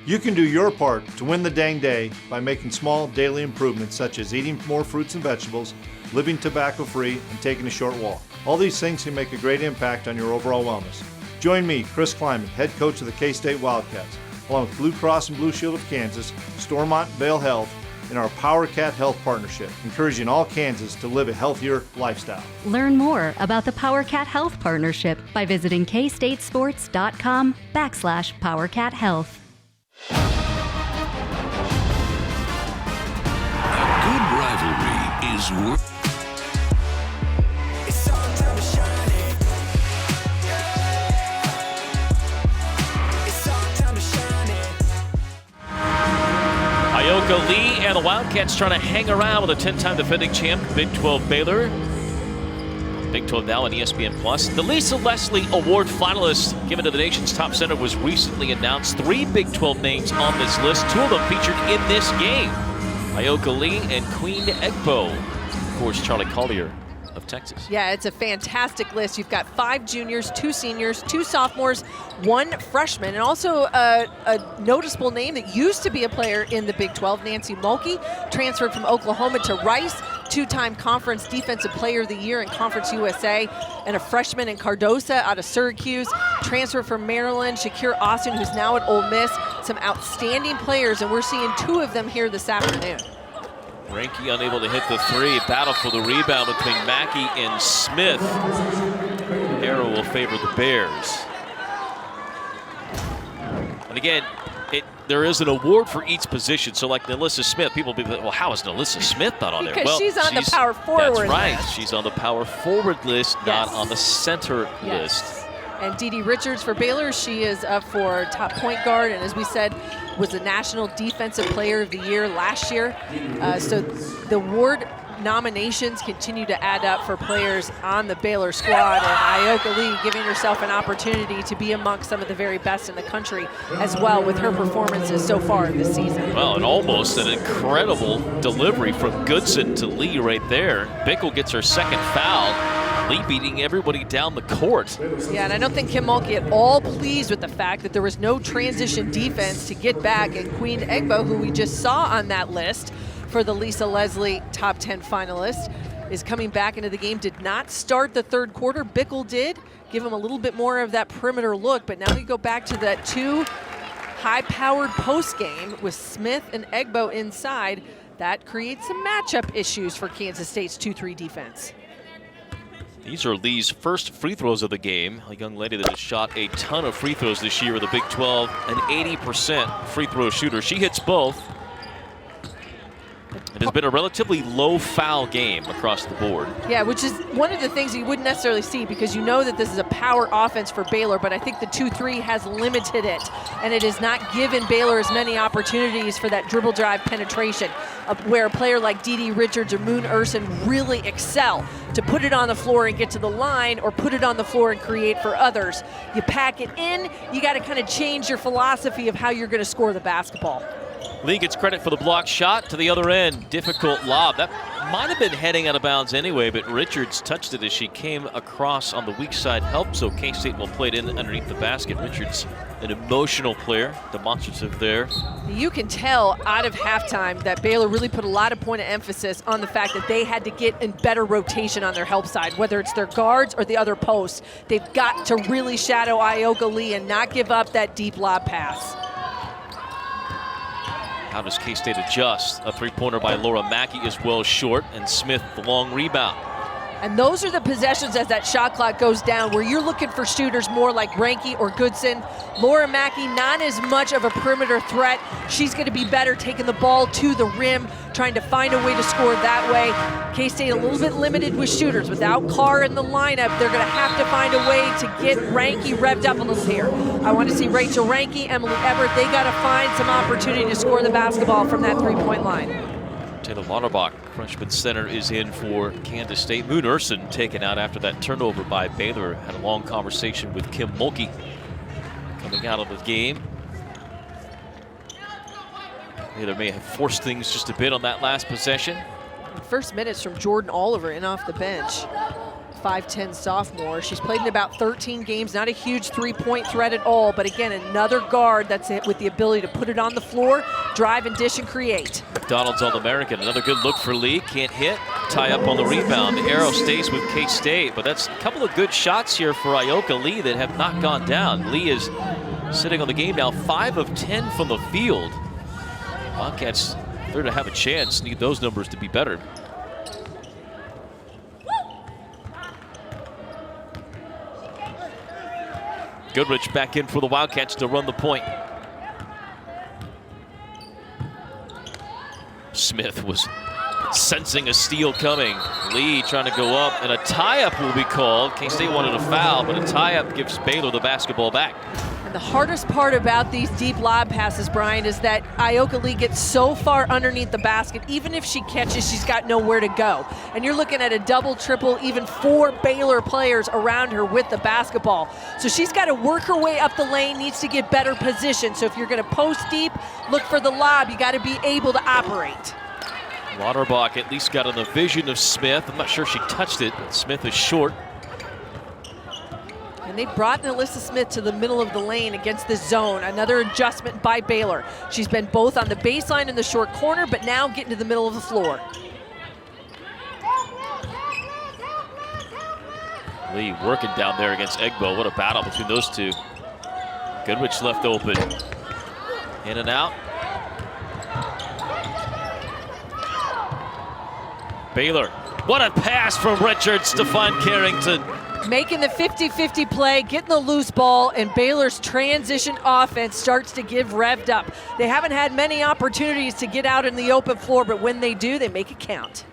You can do your part to win the dang day by making small daily improvements such as eating more fruits and vegetables, living tobacco-free, and taking a short walk. All these things can make a great impact on your overall wellness. Join me, Chris Kleiman, head coach of the K-State Wildcats, along with Blue Cross and Blue Shield of Kansas, Stormont Vale Health, in our Power Cat Health Partnership, encouraging all Kansas to live a healthier lifestyle. Learn more about the Power Cat Health Partnership by visiting kstatesports.com/PowerCatHealth. A good rivalry is worth. Ioka Lee and the Wildcats trying to hang around with a 10-time defending champ, Big 12 Baylor. Big 12 Now on ESPN+. The Lisa Leslie Award finalist given to the nation's top center was recently announced. 3 Big 12 names on this list, 2 of them featured in this game. Ioka Lee and Queen Egbo. Of course, Charlie Collier of Texas. Yeah, it's a fantastic list. You've got 5 juniors, 2 seniors, 2 sophomores, 1 freshman, and also a noticeable name that used to be a player in the Big 12, Nancy Mulkey, transferred from Oklahoma to Rice, 2-time Conference Defensive Player of the Year in Conference USA, and a freshman in Cardosa out of Syracuse, transferred from Maryland, Shakir Austin, who's now at Ole Miss. Some outstanding players, and we're seeing 2 of them here this afternoon. Ranky unable to hit the 3. Battle for the rebound between Mackey and Smith. Arrow will favor the Bears. And again, there is an award for each position. So like Alyssa Smith, people will be like, well, how is Alyssa Smith not on there? Because well, she's on the power forward That's right. list. She's on the power forward list, not on the center list. And Dee Richards for Baylor, she is up for top point guard, and as we said, was the National Defensive Player of the Year last year. So the award nominations continue to add up for players on the Baylor squad, and Ioka Lee giving herself an opportunity to be amongst some of the very best in the country as well with her performances so far this season. Well, and almost an incredible delivery from Goodson to Lee right there. Bickle gets her second foul. Lee beating everybody down the court. Yeah, and I don't think Kim Mulkey at all pleased with the fact that there was no transition defense to get back, and Queen Egbo, who we just saw on that list for the Lisa Leslie top 10 finalist, is coming back into the game. Did not start the third quarter. Bickle did give him a little bit more of that perimeter look, but now we go back to that 2 high-powered post game with Smith and Egbo inside. That creates some matchup issues for Kansas State's 2-3 defense. These are Lee's first free throws of the game. A young lady that has shot a ton of free throws this year with the Big 12, an 80% free throw shooter. She hits both. It has been a relatively low foul game across the board. Yeah, which is one of the things you wouldn't necessarily see because you know that this is a power offense for Baylor, but I think the 2-3 has limited it, and it has not given Baylor as many opportunities for that dribble drive penetration, where a player like Dee Richards or Moon Urson really excel to put it on the floor and get to the line, or put it on the floor and create for others. You pack it in, you got to kind of change your philosophy of how you're going to score the basketball. Lee gets credit for the block shot to the other end. Difficult lob. That might have been heading out of bounds anyway, but Richards touched it as she came across on the weak side help, so K-State will play it in underneath the basket. Richards, an emotional player, demonstrative there. You can tell out of halftime that Baylor really put a lot of point of emphasis on the fact that they had to get in better rotation on their help side, whether it's their guards or the other posts. They've got to really shadow Ioka Lee and not give up that deep lob pass. How does K-State adjust? A three-pointer by Laura Mackey is well short, and Smith the long rebound. And those are the possessions as that shot clock goes down where you're looking for shooters more like Ranke or Goodson. Laura Mackey, not as much of a perimeter threat. She's going to be better taking the ball to the rim, trying to find a way to score that way. K-State a little bit limited with shooters. Without Carr in the lineup, they're going to have to find a way to get Ranke revved up a little here. I want to see Rachel Ranke, Emily Everett. They got to find some opportunity to score the basketball from that three-point line. Taylor Lauterbach, freshman center, is in for Kansas State. Moon Urson taken out after that turnover by Baylor. Had a long conversation with Kim Mulkey coming out of the game. Baylor may have forced things just a bit on that last possession. First minutes from Jordan Oliver in off the bench. 5'10" sophomore. She's played in about 13 games, not a huge three-point threat at all, but again, another guard that's it with the ability to put it on the floor, drive and dish and create. McDonald's All-American, another good look for Lee, can't hit, tie up on the rebound. The arrow stays with K-State, but that's a couple of good shots here for Ioka Lee that have not gone down. Lee is sitting on the game now, 5 of 10 from the field. Wildcats, they're to have a chance, need those numbers to be better. Goodrich back in for the Wildcats to run the point. Smith was sensing a steal coming. Lee trying to go up, and a tie-up will be called. K-State wanted a foul, but a tie-up gives Baylor the basketball back. And the hardest part about these deep lob passes, Brian, is that Ioka Lee gets so far underneath the basket, even if she catches, she's got nowhere to go. And you're looking at a double, triple, even 4 Baylor players around her with the basketball. So she's got to work her way up the lane, needs to get better position. So if you're going to post deep, look for the lob. You got to be able to operate. Lauterbach at least got in the vision of Smith. I'm not sure she touched it, but Smith is short. And they brought Alyssa Smith to the middle of the lane against this zone. Another adjustment by Baylor. She's been both on the baseline and the short corner, but now getting to the middle of the floor. Lee working down there against Egbo. What a battle between those two. Goodrich left open. In and out. Baylor. What a pass from Richards to find Carrington. Making the 50-50 play, getting the loose ball, and Baylor's transition offense starts to give revved up. They haven't had many opportunities to get out in the open floor, but when they do, they make it count.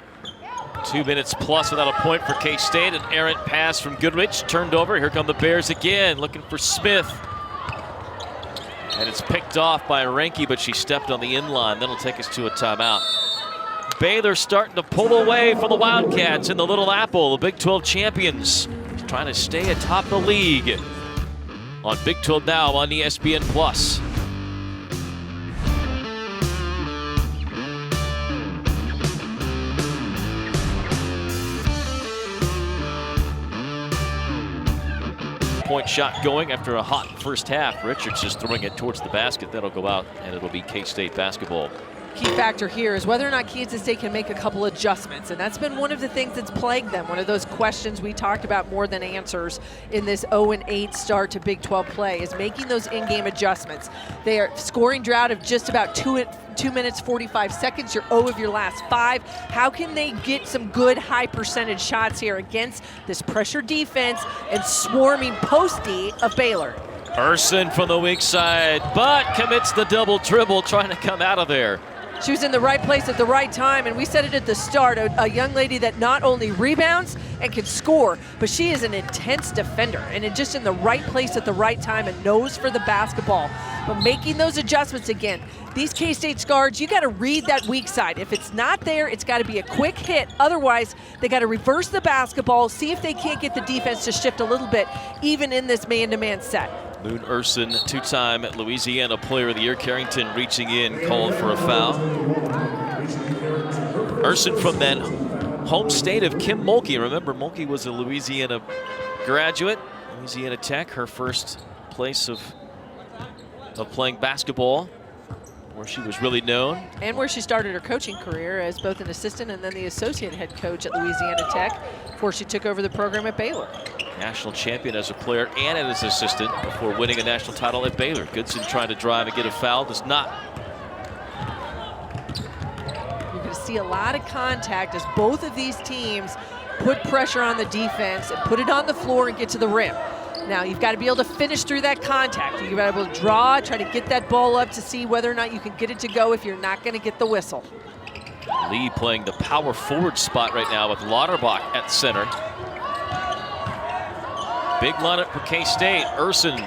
2 minutes plus without a point for K-State. An errant pass from Goodrich, turned over. Here come the Bears again, looking for Smith. And it's picked off by Ranke, but she stepped on the inline. That'll take us to a timeout. Baylor starting to pull away from the Wildcats in the Little Apple, the Big 12 champions, trying to stay atop the league. On Big 12 Now on ESPN+. Point shot going after a hot first half. Richards just throwing it towards the basket. That'll go out, and it'll be K-State basketball. Key factor here is whether or not Kansas State can make a couple adjustments, and that's been one of the things that's plagued them. One of those questions we talked about more than answers in this 0-8 start to Big 12 play is making those in-game adjustments. They are scoring drought of just about 2 minutes 45 seconds. You're 0 of your last 5. How can they get some good high percentage shots here against this pressure defense and swarming post D of Baylor? Urson from the weak side, but commits the double dribble, trying to come out of there. She was in the right place at the right time, and we said it at the start, a young lady that not only rebounds and can score, but she is an intense defender and just in the right place at the right time and knows for the basketball. But making those adjustments again, these K-State guards, you got to read that weak side. If it's not there, it's got to be a quick hit. Otherwise, they got to reverse the basketball, see if they can't get the defense to shift a little bit, even in this man-to-man set. Moon Urson, two-time Louisiana Player of the Year. Carrington reaching in, called for a foul. Urson from that home state of Kim Mulkey. Remember, Mulkey was a Louisiana graduate, Louisiana Tech, her first place of playing basketball, where she was really known. And where she started her coaching career as both an assistant and then the associate head coach at Louisiana Tech before she took over the program at Baylor. National champion as a player and as an assistant before winning a national title at Baylor. Goodson trying to drive and get a foul, does not. You're going to see a lot of contact as both of these teams put pressure on the defense and put it on the floor and get to the rim. Now, you've got to be able to finish through that contact. You've got to be able to draw, try to get that ball up to see whether or not you can get it to go if you're not going to get the whistle. Lee playing the power forward spot right now with Lauterbach at center. Big lineup for K-State. Urson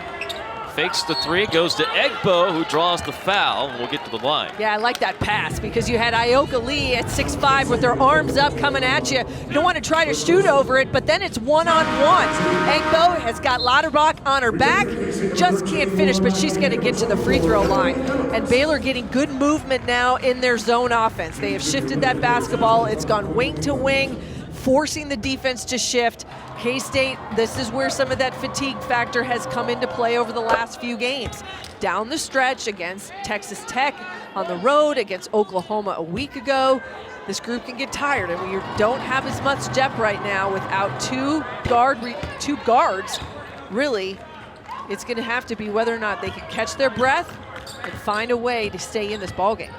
fakes the three, goes to Egbo, who draws the foul, and we'll get to the line. Yeah, I like that pass because you had Ioka Lee at 6'5" with their arms up coming at you. You don't want to try to shoot over it, but then it's one-on-one. Egbo has got Lauterbach on her back, just can't finish, but she's going to get to the free throw line. And Baylor getting good movement now in their zone offense. They have shifted that basketball. It's gone wing to wing, forcing the defense to shift. K-State, this is where some of that fatigue factor has come into play over the last few games. Down the stretch against Texas Tech, on the road against Oklahoma a week ago, this group can get tired, and we don't have as much depth right now without two guards. Really, it's going to have to be whether or not they can catch their breath and find a way to stay in this ballgame.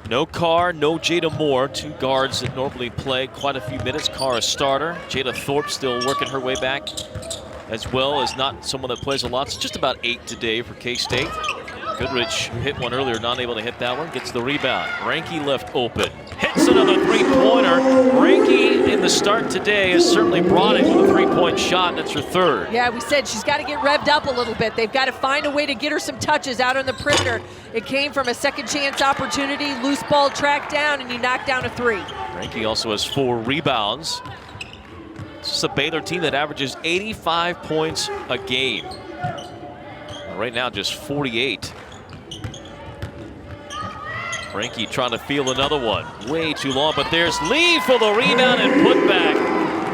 No Carr, no Jada Moore, two guards that normally play quite a few minutes. Carr a starter. Jada Thorpe still working her way back, as well as not someone that plays a lot. It's just about 8 today for K-State. Goodrich, who hit one earlier, not able to hit that one, gets the rebound. Ranky left open. Hits another three-pointer. Ranky in the start today has certainly brought it with a three-point shot. That's her third. Yeah, we said she's got to get revved up a little bit. They've got to find a way to get her some touches out on the perimeter. It came from a second chance opportunity, loose ball tracked down, and you knock down a three. Ranky also has 4 rebounds. This is a Baylor team that averages 85 points a game. Right now, just 48. Ranky trying to feel another one. Way too long, but there's Lee for the rebound and put back.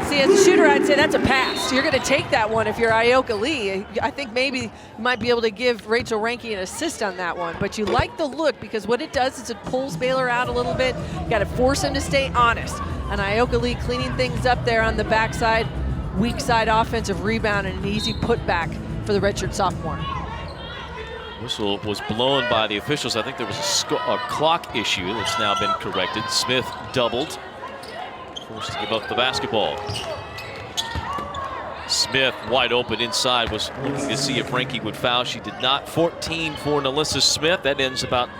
See, as a shooter, I'd say that's a pass. You're going to take that one if you're Ioka Lee. I think maybe you might be able to give Rachel Ranky an assist on that one, but you like the look because what it does is it pulls Baylor out a little bit. You got to force him to stay honest. And Ioka Lee cleaning things up there on the backside, weak side offensive rebound and an easy putback for the redshirt sophomore. Whistle was blown by the officials. I think there was a clock issue that's now been corrected. Smith doubled, forced to give up the basketball. Smith wide open inside, was looking to see if Ranky would foul. She did not. 14 for Nalissa Smith. That ends about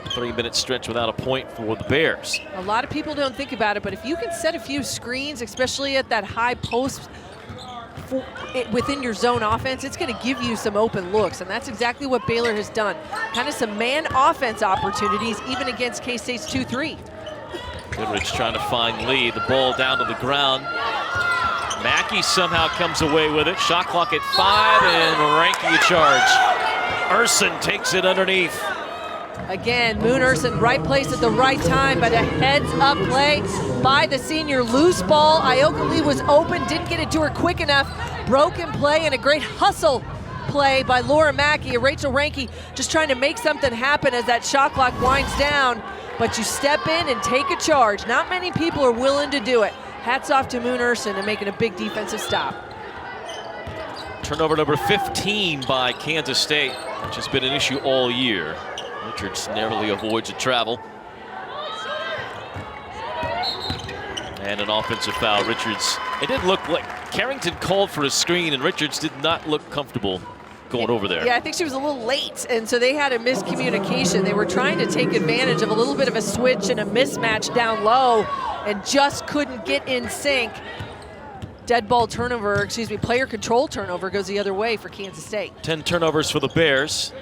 a 3-minute stretch without a point for the Bears. A lot of people don't think about it, but if you can set a few screens, especially at that high post within your zone offense, it's going to give you some open looks, and that's exactly what Baylor has done. Kind of some man offense opportunities, even against K-State's 2-3. Goodrich trying to find Lee. The ball down to the ground. Mackey somehow comes away with it. Shot clock at 5, and Ranky a charge. Urson takes it underneath. Again, Moon Urson, right place at the right time, but a heads-up play by the senior. Loose ball. Ioka Lee was open, didn't get it to her quick enough. Broken play and a great hustle play by Laura Mackey. Rachel Ranky just trying to make something happen as that shot clock winds down. But you step in and take a charge. Not many people are willing to do it. Hats off to Moon Urson and making a big defensive stop. Turnover number 15 by Kansas State, which has been an issue all year. Richards narrowly avoids a travel. And an offensive foul. Richards, it didn't look like Carrington called for a screen, and Richards did not look comfortable going over there. Yeah, I think she was a little late, and so they had a miscommunication. They were trying to take advantage of a little bit of a switch and a mismatch down low and just couldn't get in sync. Dead ball turnover, player control turnover goes the other way for Kansas State. 10 turnovers for the Bears.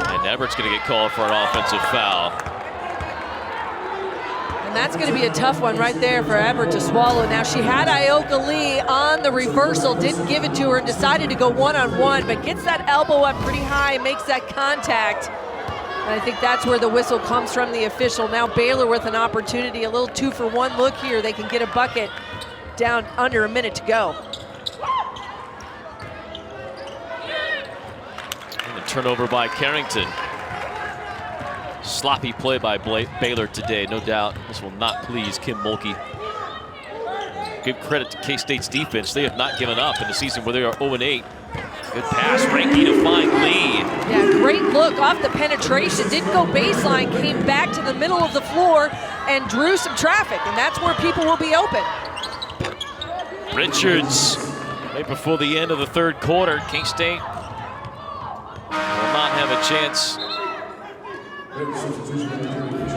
And Everett's going to get called for an offensive foul. And that's going to be a tough one right there for Everett to swallow. Now, she had Ioka Lee on the reversal, didn't give it to her, and decided to go one-on-one, but gets that elbow up pretty high, makes that contact. And I think that's where the whistle comes from, the official. Now Baylor with an opportunity, a little 2-for-1 look here. They can get a bucket down under a minute to go. And a turnover by Carrington. Sloppy play by Baylor today, no doubt. This will not please Kim Mulkey. Give credit to K-State's defense. They have not given up in the season where they are 0-8. Good pass, Ranky to find Lee. Yeah, great look off the penetration. Didn't go baseline, came back to the middle of the floor and drew some traffic, and that's where people will be open. Richards, right before the end of the third quarter, K-State will not have a chance.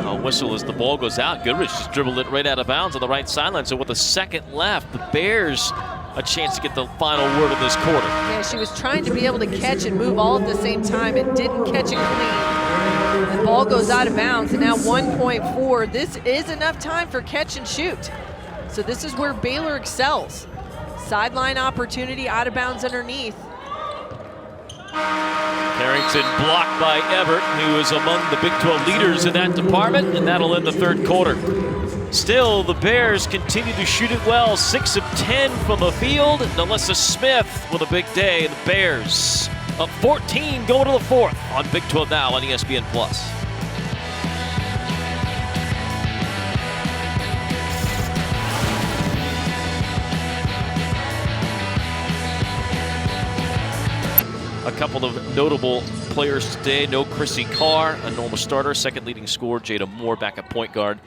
A whistle as the ball goes out. Goodrich just dribbled it right out of bounds on the right sideline. So with a second left, the Bears a chance to get the final word of this quarter. Yeah, she was trying to be able to catch and move all at the same time and didn't catch it clean. The ball goes out of bounds, and now 1.4. This is enough time for catch and shoot. So this is where Baylor excels. Sideline opportunity, out of bounds underneath. Carrington blocked by Everett, who is among the Big 12 leaders in that department, and that'll end the third quarter. Still, the Bears continue to shoot it well. 6 of 10 from the field. Nalissa Smith with a big day. The Bears up 14 going to the fourth on Big 12 Now on ESPN+. A couple of notable players today. No Chrissy Carr, a normal starter. Second leading scorer, Jada Moore, back at point guard.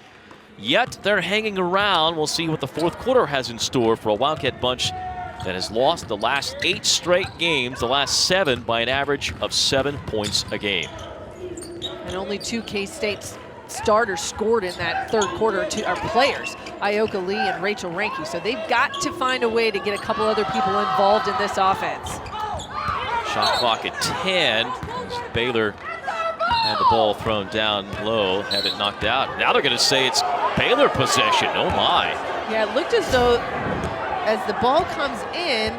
Yet they're hanging around. We'll see what the fourth quarter has in store for a Wildcat bunch that has lost the last 8 straight games, the last 7 by an average of 7 points a game. And only 2 K-State starters scored in that third quarter, are players, Ioka Lee and Rachel Ranky. So they've got to find a way to get a couple other people involved in this offense. Shot clock at 10. Baylor had the ball thrown down low, had it knocked out. Now they're going to say it's Baylor possession. Oh my. Yeah, it looked as though as the ball comes in,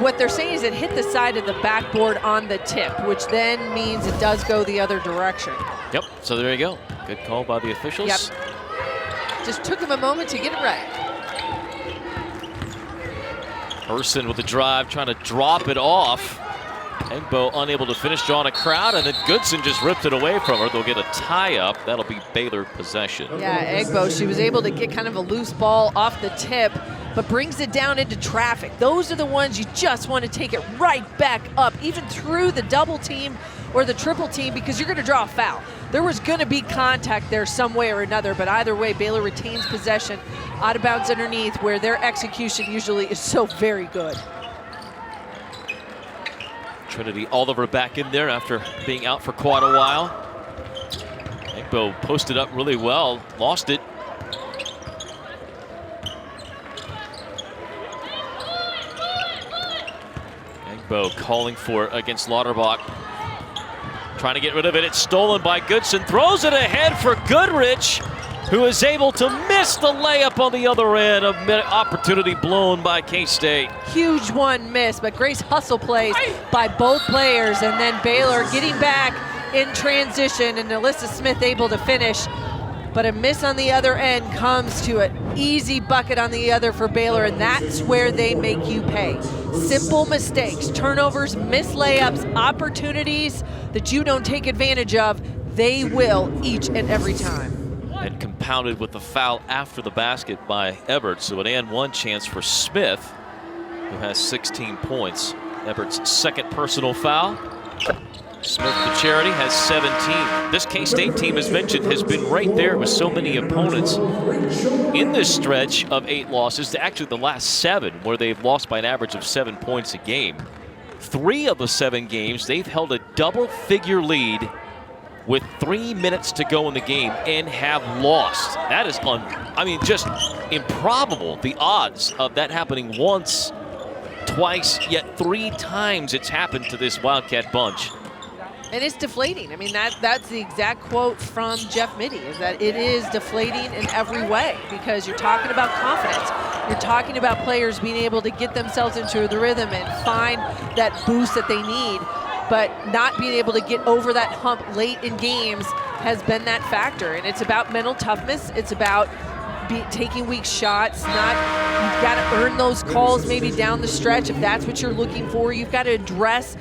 what they're saying is it hit the side of the backboard on the tip, which then means it does go the other direction. Yep, so there you go. Good call by the officials. Yep. Just took them a moment to get it right. Person with the drive, trying to drop it off. Egbo unable to finish, drawing a crowd, and then Goodson just ripped it away from her. They'll get a tie-up. That'll be Baylor possession. Yeah, Egbo, she was able to get kind of a loose ball off the tip, but brings it down into traffic. Those are the ones you just want to take it right back up, even through the double team or the triple team, because you're going to draw a foul. There was going to be contact there some way or another, but either way, Baylor retains possession out of bounds underneath, where their execution usually is so very good. Trinity Oliver back in there after being out for quite a while. Egbo posted up really well, lost it. Egbo calling for it against Lauterbach. Trying to get rid of it. It's stolen by Goodson. Throws it ahead for Goodrich, who is able to miss the layup on the other end. Of opportunity blown by K-State. Huge one miss, but Grace hustle plays by both players, and then Baylor getting back in transition, and Nalissa Smith able to finish. But a miss on the other end comes to an easy bucket on the other for Baylor, and that's where they make you pay. Simple mistakes, turnovers, missed layups, opportunities that you don't take advantage of, they will each and every time. And compounded with the foul after the basket by Everett. So an and one chance for Smith, who has 16 points. Everett's second personal foul. Smith, the charity, has 17. This K-State team, as mentioned, has been right there with so many opponents in this stretch of 8 losses, actually the last 7, where they've lost by an average of 7 points a game. 3 of the 7 games, they've held a double-figure lead with 3 minutes to go in the game and have lost. That is, just improbable. The odds of that happening once, twice, yet 3 times it's happened to this Wildcat bunch. And it's deflating. I mean, that's the exact quote from Jeff Mittie, is that it is deflating in every way, because you're talking about confidence. You're talking about players being able to get themselves into the rhythm and find that boost that they need, but not being able to get over that hump late in games has been that factor. And it's about mental toughness. It's about taking weak shots. You've got to earn those calls maybe down the stretch if that's what you're looking for. You've got to address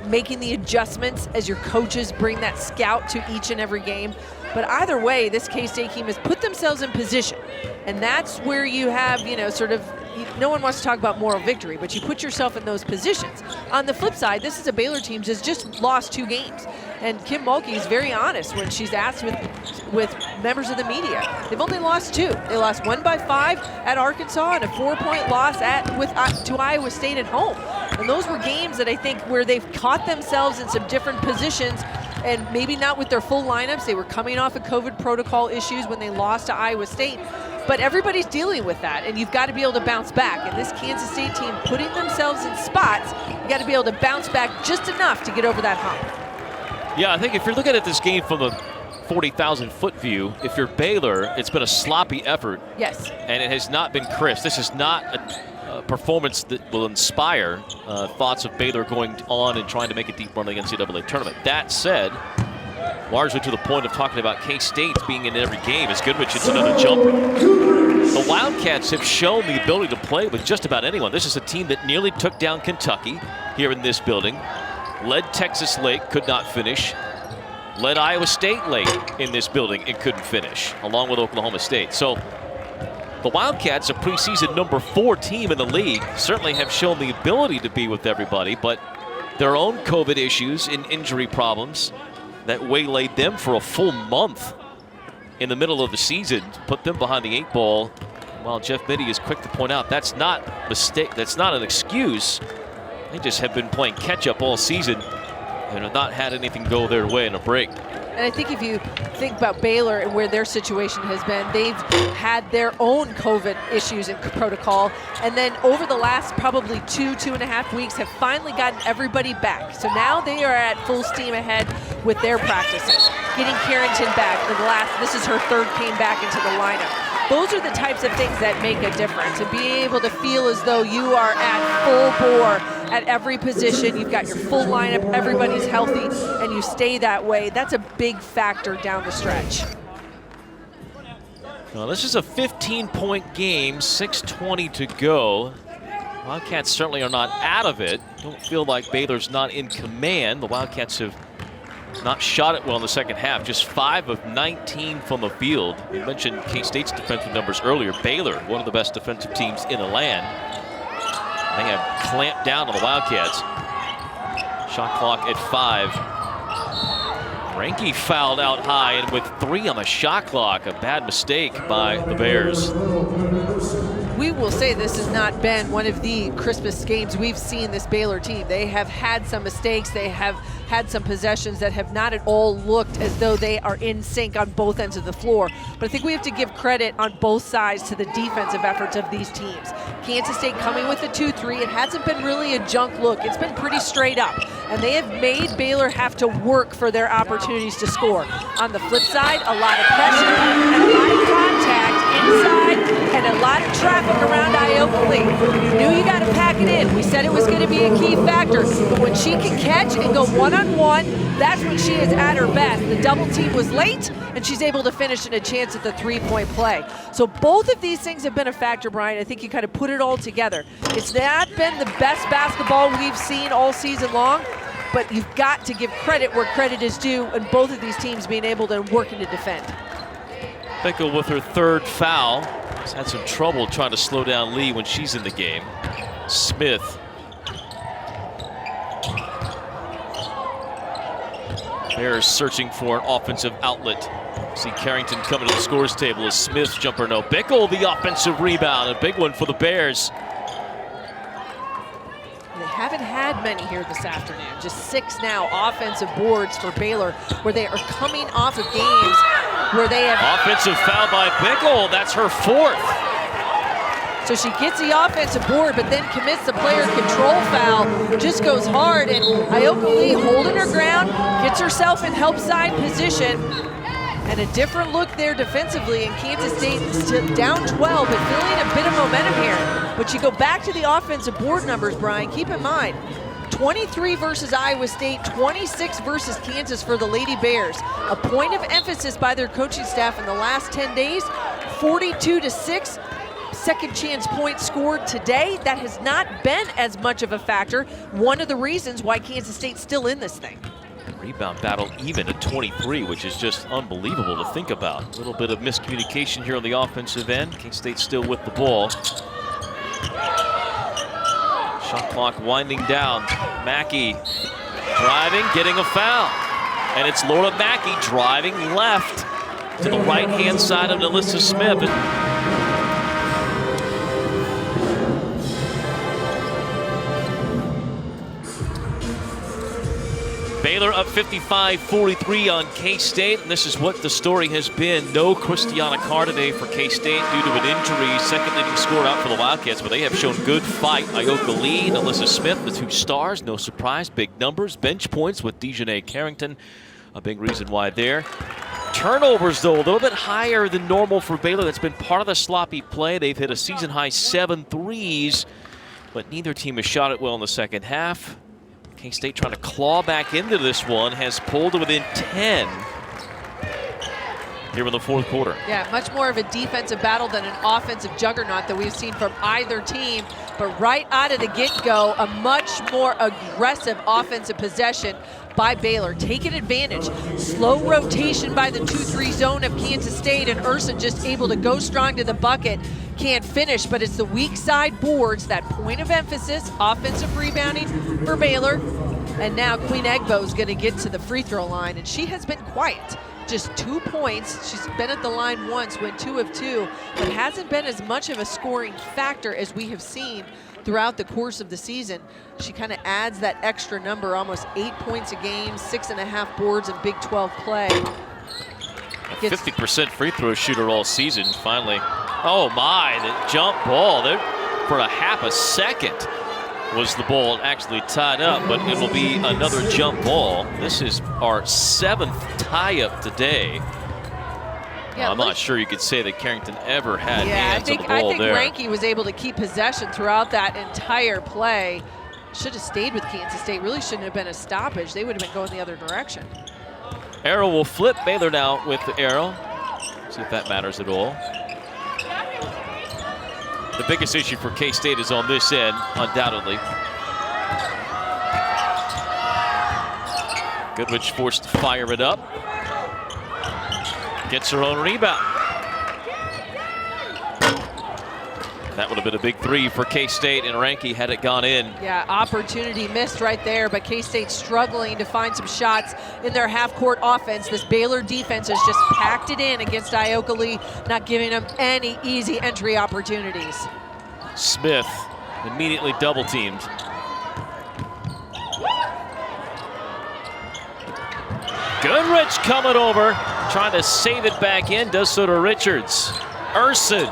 making the adjustments as your coaches bring that scout to each and every game. But either way, this K-State team has put themselves in position. And that's where you have, sort of, no one wants to talk about moral victory, but you put yourself in those positions. On the flip side, this is a Baylor team that's just lost 2 games. And Kim Mulkey is very honest when she's asked with members of the media. They've only lost 2. They lost 1 by 5 at Arkansas and a 4-point loss to Iowa State at home. And those were games that I think where they've caught themselves in some different positions, and maybe not with their full lineups. They were coming off of COVID protocol issues when they lost to Iowa State. But everybody's dealing with that, and you've got to be able to bounce back. And this Kansas State team putting themselves in spots, you got to be able to bounce back just enough to get over that hump. Yeah, I think if you're looking at this game from a 40,000-foot view, if you're Baylor, it's been a sloppy effort. Yes. And it has not been crisp. This is not a performance that will inspire thoughts of Baylor going on and trying to make a deep run against the NCAA tournament. That said, largely to the point of talking about K-State being in every game, as Goodrich hits another jumper. The Wildcats have shown the ability to play with just about anyone. This is a team that nearly took down Kentucky here in this building, led Texas late, could not finish, led Iowa State late in this building and couldn't finish, along with Oklahoma State. So the Wildcats, a preseason number 4 team in the league, certainly have shown the ability to be with everybody, but their own COVID issues and injury problems that waylaid them for a full month in the middle of the season, put them behind the 8 ball. While Jeff Mittie is quick to point out that's not an excuse. They just have been playing catch up all season and have not had anything go their way in a break. And I think if you think about Baylor and where their situation has been, they've had their own COVID issues and protocol. And then over the last probably 2.5 weeks have finally gotten everybody back. So now they are at full steam ahead with their practices. Getting Carrington back. This is her 3rd game back into the lineup. Those are the types of things that make a difference. And being able to feel as though you are at full bore at every position, you've got your full lineup, everybody's healthy, and you stay that way. That's a big factor down the stretch. Well, this is a 15-point game, 6:20 to go. Wildcats certainly are not out of it. Don't feel like Baylor's not in command. The Wildcats have not shot it well in the second half, just 5 of 19 from the field. We mentioned K-State's defensive numbers earlier. Baylor, one of the best defensive teams in the land. They have clamped down on the Wildcats. Shot clock at 5. Ranke fouled out high, and with 3 on the shot clock, a bad mistake by the Bears. We will say this has not been one of the crispest games we've seen this Baylor team. They have had some mistakes. They have had some possessions that have not at all looked as though they are in sync on both ends of the floor. But I think we have to give credit on both sides to the defensive efforts of these teams. Kansas State coming with the 2-3. It hasn't been really a junk look. It's been pretty straight up. And they have made Baylor have to work for their opportunities to score. On the flip side, a lot of pressure and a lot of contact inside and a lot of traffic around Iowa Lee. You knew you got to pack it in. We said it was going to be a key factor. But when she can catch and go one-on-one, that's when she is at her best. The double team was late, and she's able to finish in a chance at the 3-point play. So both of these things have been a factor, Brian. I think you kind of put it all together. It's not been the best basketball we've seen all season long, but you've got to give credit where credit is due, and both of these teams being able to work and to defend. Bickle with her 3rd foul. Has had some trouble trying to slow down Lee when she's in the game. Smith. Bears searching for an offensive outlet. See Carrington coming to the scores table as Smith's jumper no. Bickle the offensive rebound. A big one for the Bears. They haven't had many here this afternoon. Just 6 now offensive boards for Baylor, where they are coming off of games where they have... Offensive foul by Bickle. That's her 4th. So she gets the offensive board, but then commits the player control foul. Just goes hard, and Ioka Lee holding her ground, gets herself in help side position. And a different look there defensively, and Kansas State still down 12, but feeling a bit of momentum here. But you go back to the offensive board numbers, Brian, keep in mind, 23 versus Iowa State, 26 versus Kansas for the Lady Bears. A point of emphasis by their coaching staff in the last 10 days, 42-6. Second chance points scored today. That has not been as much of a factor. One of the reasons why Kansas State's still in this thing. Rebound battle even at 23, which is just unbelievable to think about. A little bit of miscommunication here on the offensive end. K-State still with the ball. Shot clock winding down. Mackey driving, getting a foul. And it's Laura Mackey driving left to the right-hand side of Alyssa Smith. Baylor up 55-43 on K-State, and this is what the story has been. No Christiana Carr today for K-State due to an injury. Second leading scorer out for the Wildcats, but they have shown good fight. Ioka Lee and Alyssa Smith, the two stars. No surprise, big numbers. Bench points with Dejanay Carrington. A big reason why there. Turnovers, though, a little bit higher than normal for Baylor. That's been part of the sloppy play. They've hit a season-high 7 threes, but neither team has shot it well in the second half. K-State trying to claw back into this one, has pulled to within 10 here in the fourth quarter. Yeah, much more of a defensive battle than an offensive juggernaut that we've seen from either team. But right out of the get-go, a much more aggressive offensive possession by Baylor, taking advantage. Slow rotation by the 2-3 zone of Kansas State, and Ursa just able to go strong to the bucket. Can't finish, but it's the weak side boards, that point of emphasis, offensive rebounding for Baylor. And now Queen Egbo is going to get to the free throw line, and she has been quiet. Just 2 points. She's been at the line once, went 2 of 2, but hasn't been as much of a scoring factor as we have seen throughout the course of the season. She kind of adds that extra number, almost 8 points a game, 6.5 boards in Big 12 play. A 50% free throw shooter all season, finally. Oh my, the jump ball there for a half a second was the ball actually tied up, but it will be another jump ball. This is our 7th tie-up today. Yeah, I'm not sure you could say that Carrington ever had hands on the ball there. I think Ranke was able to keep possession throughout that entire play. Should have stayed with Kansas State. Really shouldn't have been a stoppage. They would have been going the other direction. Arrow will flip. Baylor now with the arrow. See if that matters at all. The biggest issue for K-State is on this end, undoubtedly. Goodrich forced to fire it up. Gets her own rebound. That would have been a big three for K-State, and Ranke had it gone in. Yeah, opportunity missed right there, but K-State struggling to find some shots in their half-court offense. This Baylor defense has just packed it in against Ioka Lee, not giving them any easy entry opportunities. Smith immediately double-teamed. Goodrich coming over, trying to save it back in, does so to Richards. Urson.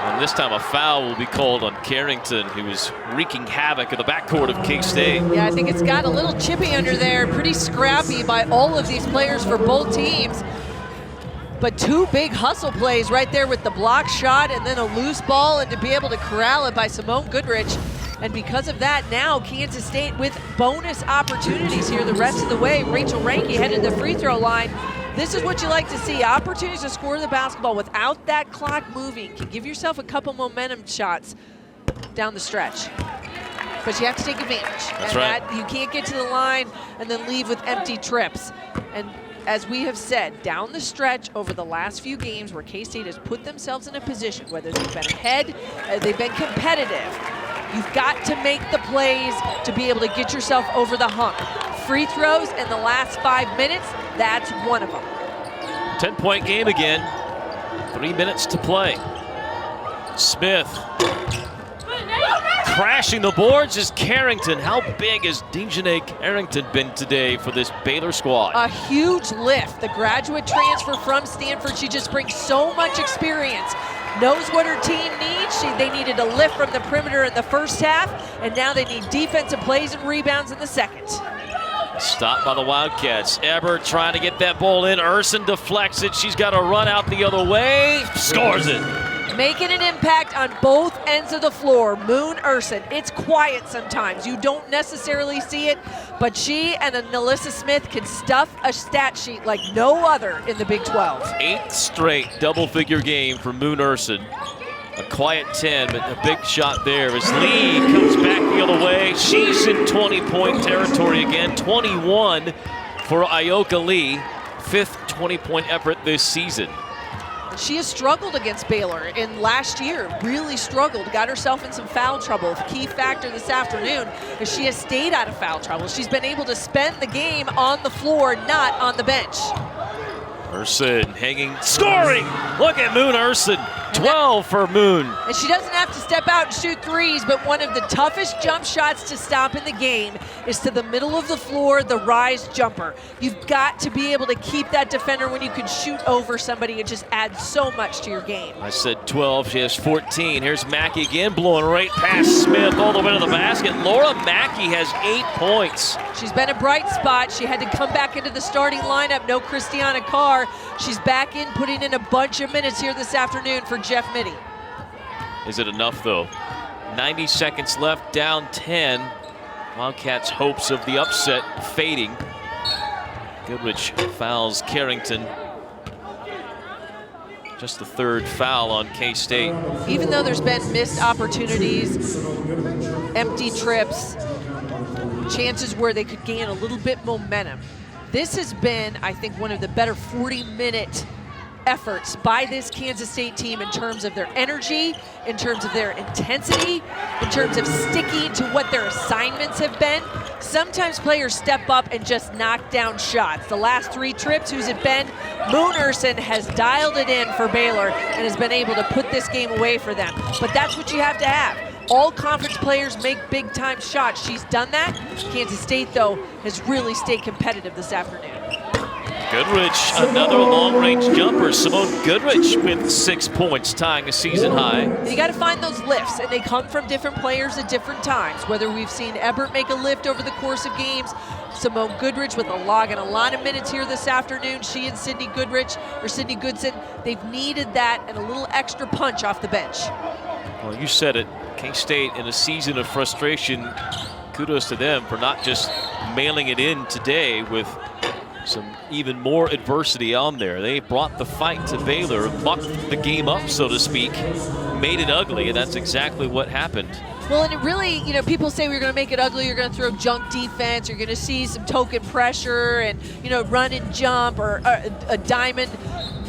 And this time a foul will be called on Carrington, who is wreaking havoc in the backcourt of K-State. Yeah, I think it's got a little chippy under there, pretty scrappy by all of these players for both teams. But 2 big hustle plays right there with the block shot and then a loose ball, and to be able to corral it by Simone Goodrich. And because of that, now Kansas State with bonus opportunities here the rest of the way. Rachel Ranke headed to the free throw line. This is what you like to see, opportunities to score the basketball without that clock moving. Can give yourself a couple momentum shots down the stretch. But you have to take advantage. That's right. You can't get to the line and then leave with empty trips. And as we have said, down the stretch over the last few games where K-State has put themselves in a position, whether they've been ahead, they've been competitive, you've got to make the plays to be able to get yourself over the hump. Free throws in the last 5 minutes, that's one of them. 10-point game again. 3 minutes to play. Smith crashing the boards is Carrington. How big has Dejanay Carrington been today for this Baylor squad? A huge lift. The graduate transfer from Stanford, she just brings so much experience. Knows what her team needs. They needed a lift from the perimeter in the first half, and now they need defensive plays and rebounds in the second. Stopped by the Wildcats. Ebert trying to get that ball in. Urson deflects it. She's got to run out the other way. Scores it. Making an impact on both ends of the floor. Moon Urson. It's quiet sometimes. You don't necessarily see it, but she and Nalissa Smith can stuff a stat sheet like no other in the Big 12. 8th straight double-figure game for Moon Urson. A quiet 10, but a big shot there as Lee comes back the other way. She's in 20-point territory again. 21 for Ioka Lee. 5th 20-point effort this season. She has struggled against Baylor in last year, really struggled, got herself in some foul trouble. The key factor this afternoon is she has stayed out of foul trouble. She's been able to spend the game on the floor, not on the bench. Urson hanging, scoring! Look at Moon Urson, 12 for Moon. And she doesn't have to step out and shoot threes, but one of the toughest jump shots to stop in the game is to the middle of the floor, the rise jumper. You've got to be able to keep that defender when you can shoot over somebody. It just adds so much to your game. I said 12, she has 14. Here's Mackey again, blowing right past Smith all the way to the basket. Laura Mackey has 8 points. She's been a bright spot. She had to come back into the starting lineup. No Christiana Carr. She's back in, putting in a bunch of minutes here this afternoon for Jeff Mitty. Is it enough, though? 90 seconds left, down 10. Wildcats' hopes of the upset fading. Goodrich fouls Carrington. Just the 3rd foul on K-State. Even though there's been missed opportunities, empty trips, chances where they could gain a little bit momentum, this has been, I think, one of the better 40-minute efforts by this Kansas State team in terms of their energy, in terms of their intensity, in terms of sticking to what their assignments have been. Sometimes players step up and just knock down shots. The last 3 trips, who's it been? Moon Urson has dialed it in for Baylor and has been able to put this game away for them. But that's what you have to have. All conference players make big-time shots. She's done that. Kansas State, though, has really stayed competitive this afternoon. Goodrich, another long-range jumper. Simone Goodrich with 6 points, tying a season high. You got to find those lifts, and they come from different players at different times. Whether we've seen Ebert make a lift over the course of games, Simone Goodrich with a lot of minutes here this afternoon. She and Sydney Goodson, they've needed that and a little extra punch off the bench. Well, you said it. K-State in a season of frustration. Kudos to them for not just mailing it in today with some even more adversity on there. They brought the fight to Baylor, mucked the game up, so to speak, made it ugly, and that's exactly what happened. Well, and it really, people say we're going to make it ugly, you're going to throw junk defense, you're going to see some token pressure and, run and jump or a diamond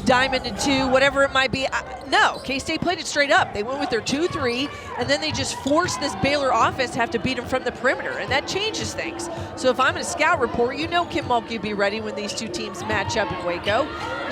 and 2, whatever it might be. No, K-State played it straight up. They went with their 2-3, and then they just forced this Baylor offense to have to beat them from the perimeter, and that changes things. So if I'm in a scout report, Kim Mulkey will be ready when these two teams match up in Waco.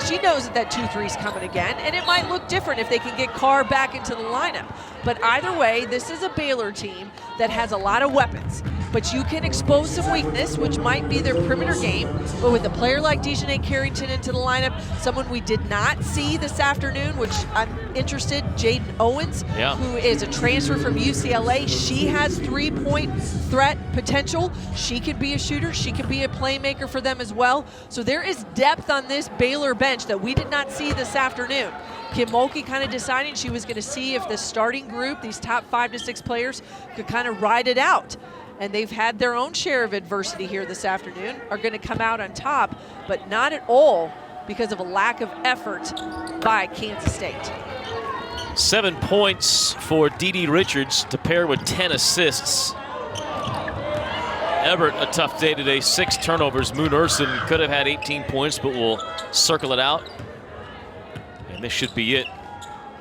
She knows that 2-3 is coming again, and it might look different if they can get Carr back into the lineup. But either way, this is a Baylor team that has a lot of weapons. But you can expose some weakness, which might be their perimeter game. But with a player like Dejanay Carrington into the lineup, someone we did not see this afternoon, which I'm interested, Jaden Owens, who is a transfer from UCLA. She has 3-point threat potential. She can be a shooter. She can be a playmaker for them as well. So there is depth on this Baylor bench that we did not see this afternoon. Kim Mulkey kind of deciding she was going to see if the starting group, these top 5 to 6 players, could kind of ride it out. And they've had their own share of adversity here this afternoon, are going to come out on top, but not at all because of a lack of effort by Kansas State. 7 points for Dee Richards to pair with 10 assists. Everett, a tough day today, 6 turnovers. Moon Urson could have had 18 points, but we'll circle it out. And this should be it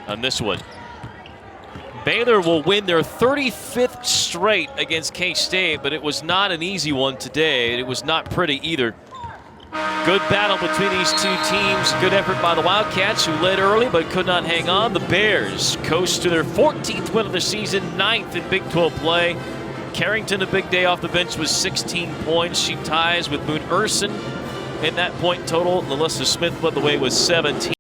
on this one. Baylor will win their 35th straight against K-State, but it was not an easy one today. It was not pretty either. Good battle between these two teams. Good effort by the Wildcats, who led early but could not hang on. The Bears coast to their 14th win of the season, 9th in Big 12 play. Carrington, a big day off the bench, with 16 points. She ties with Moon Urson in that point total. Melissa Smith led the way with 17.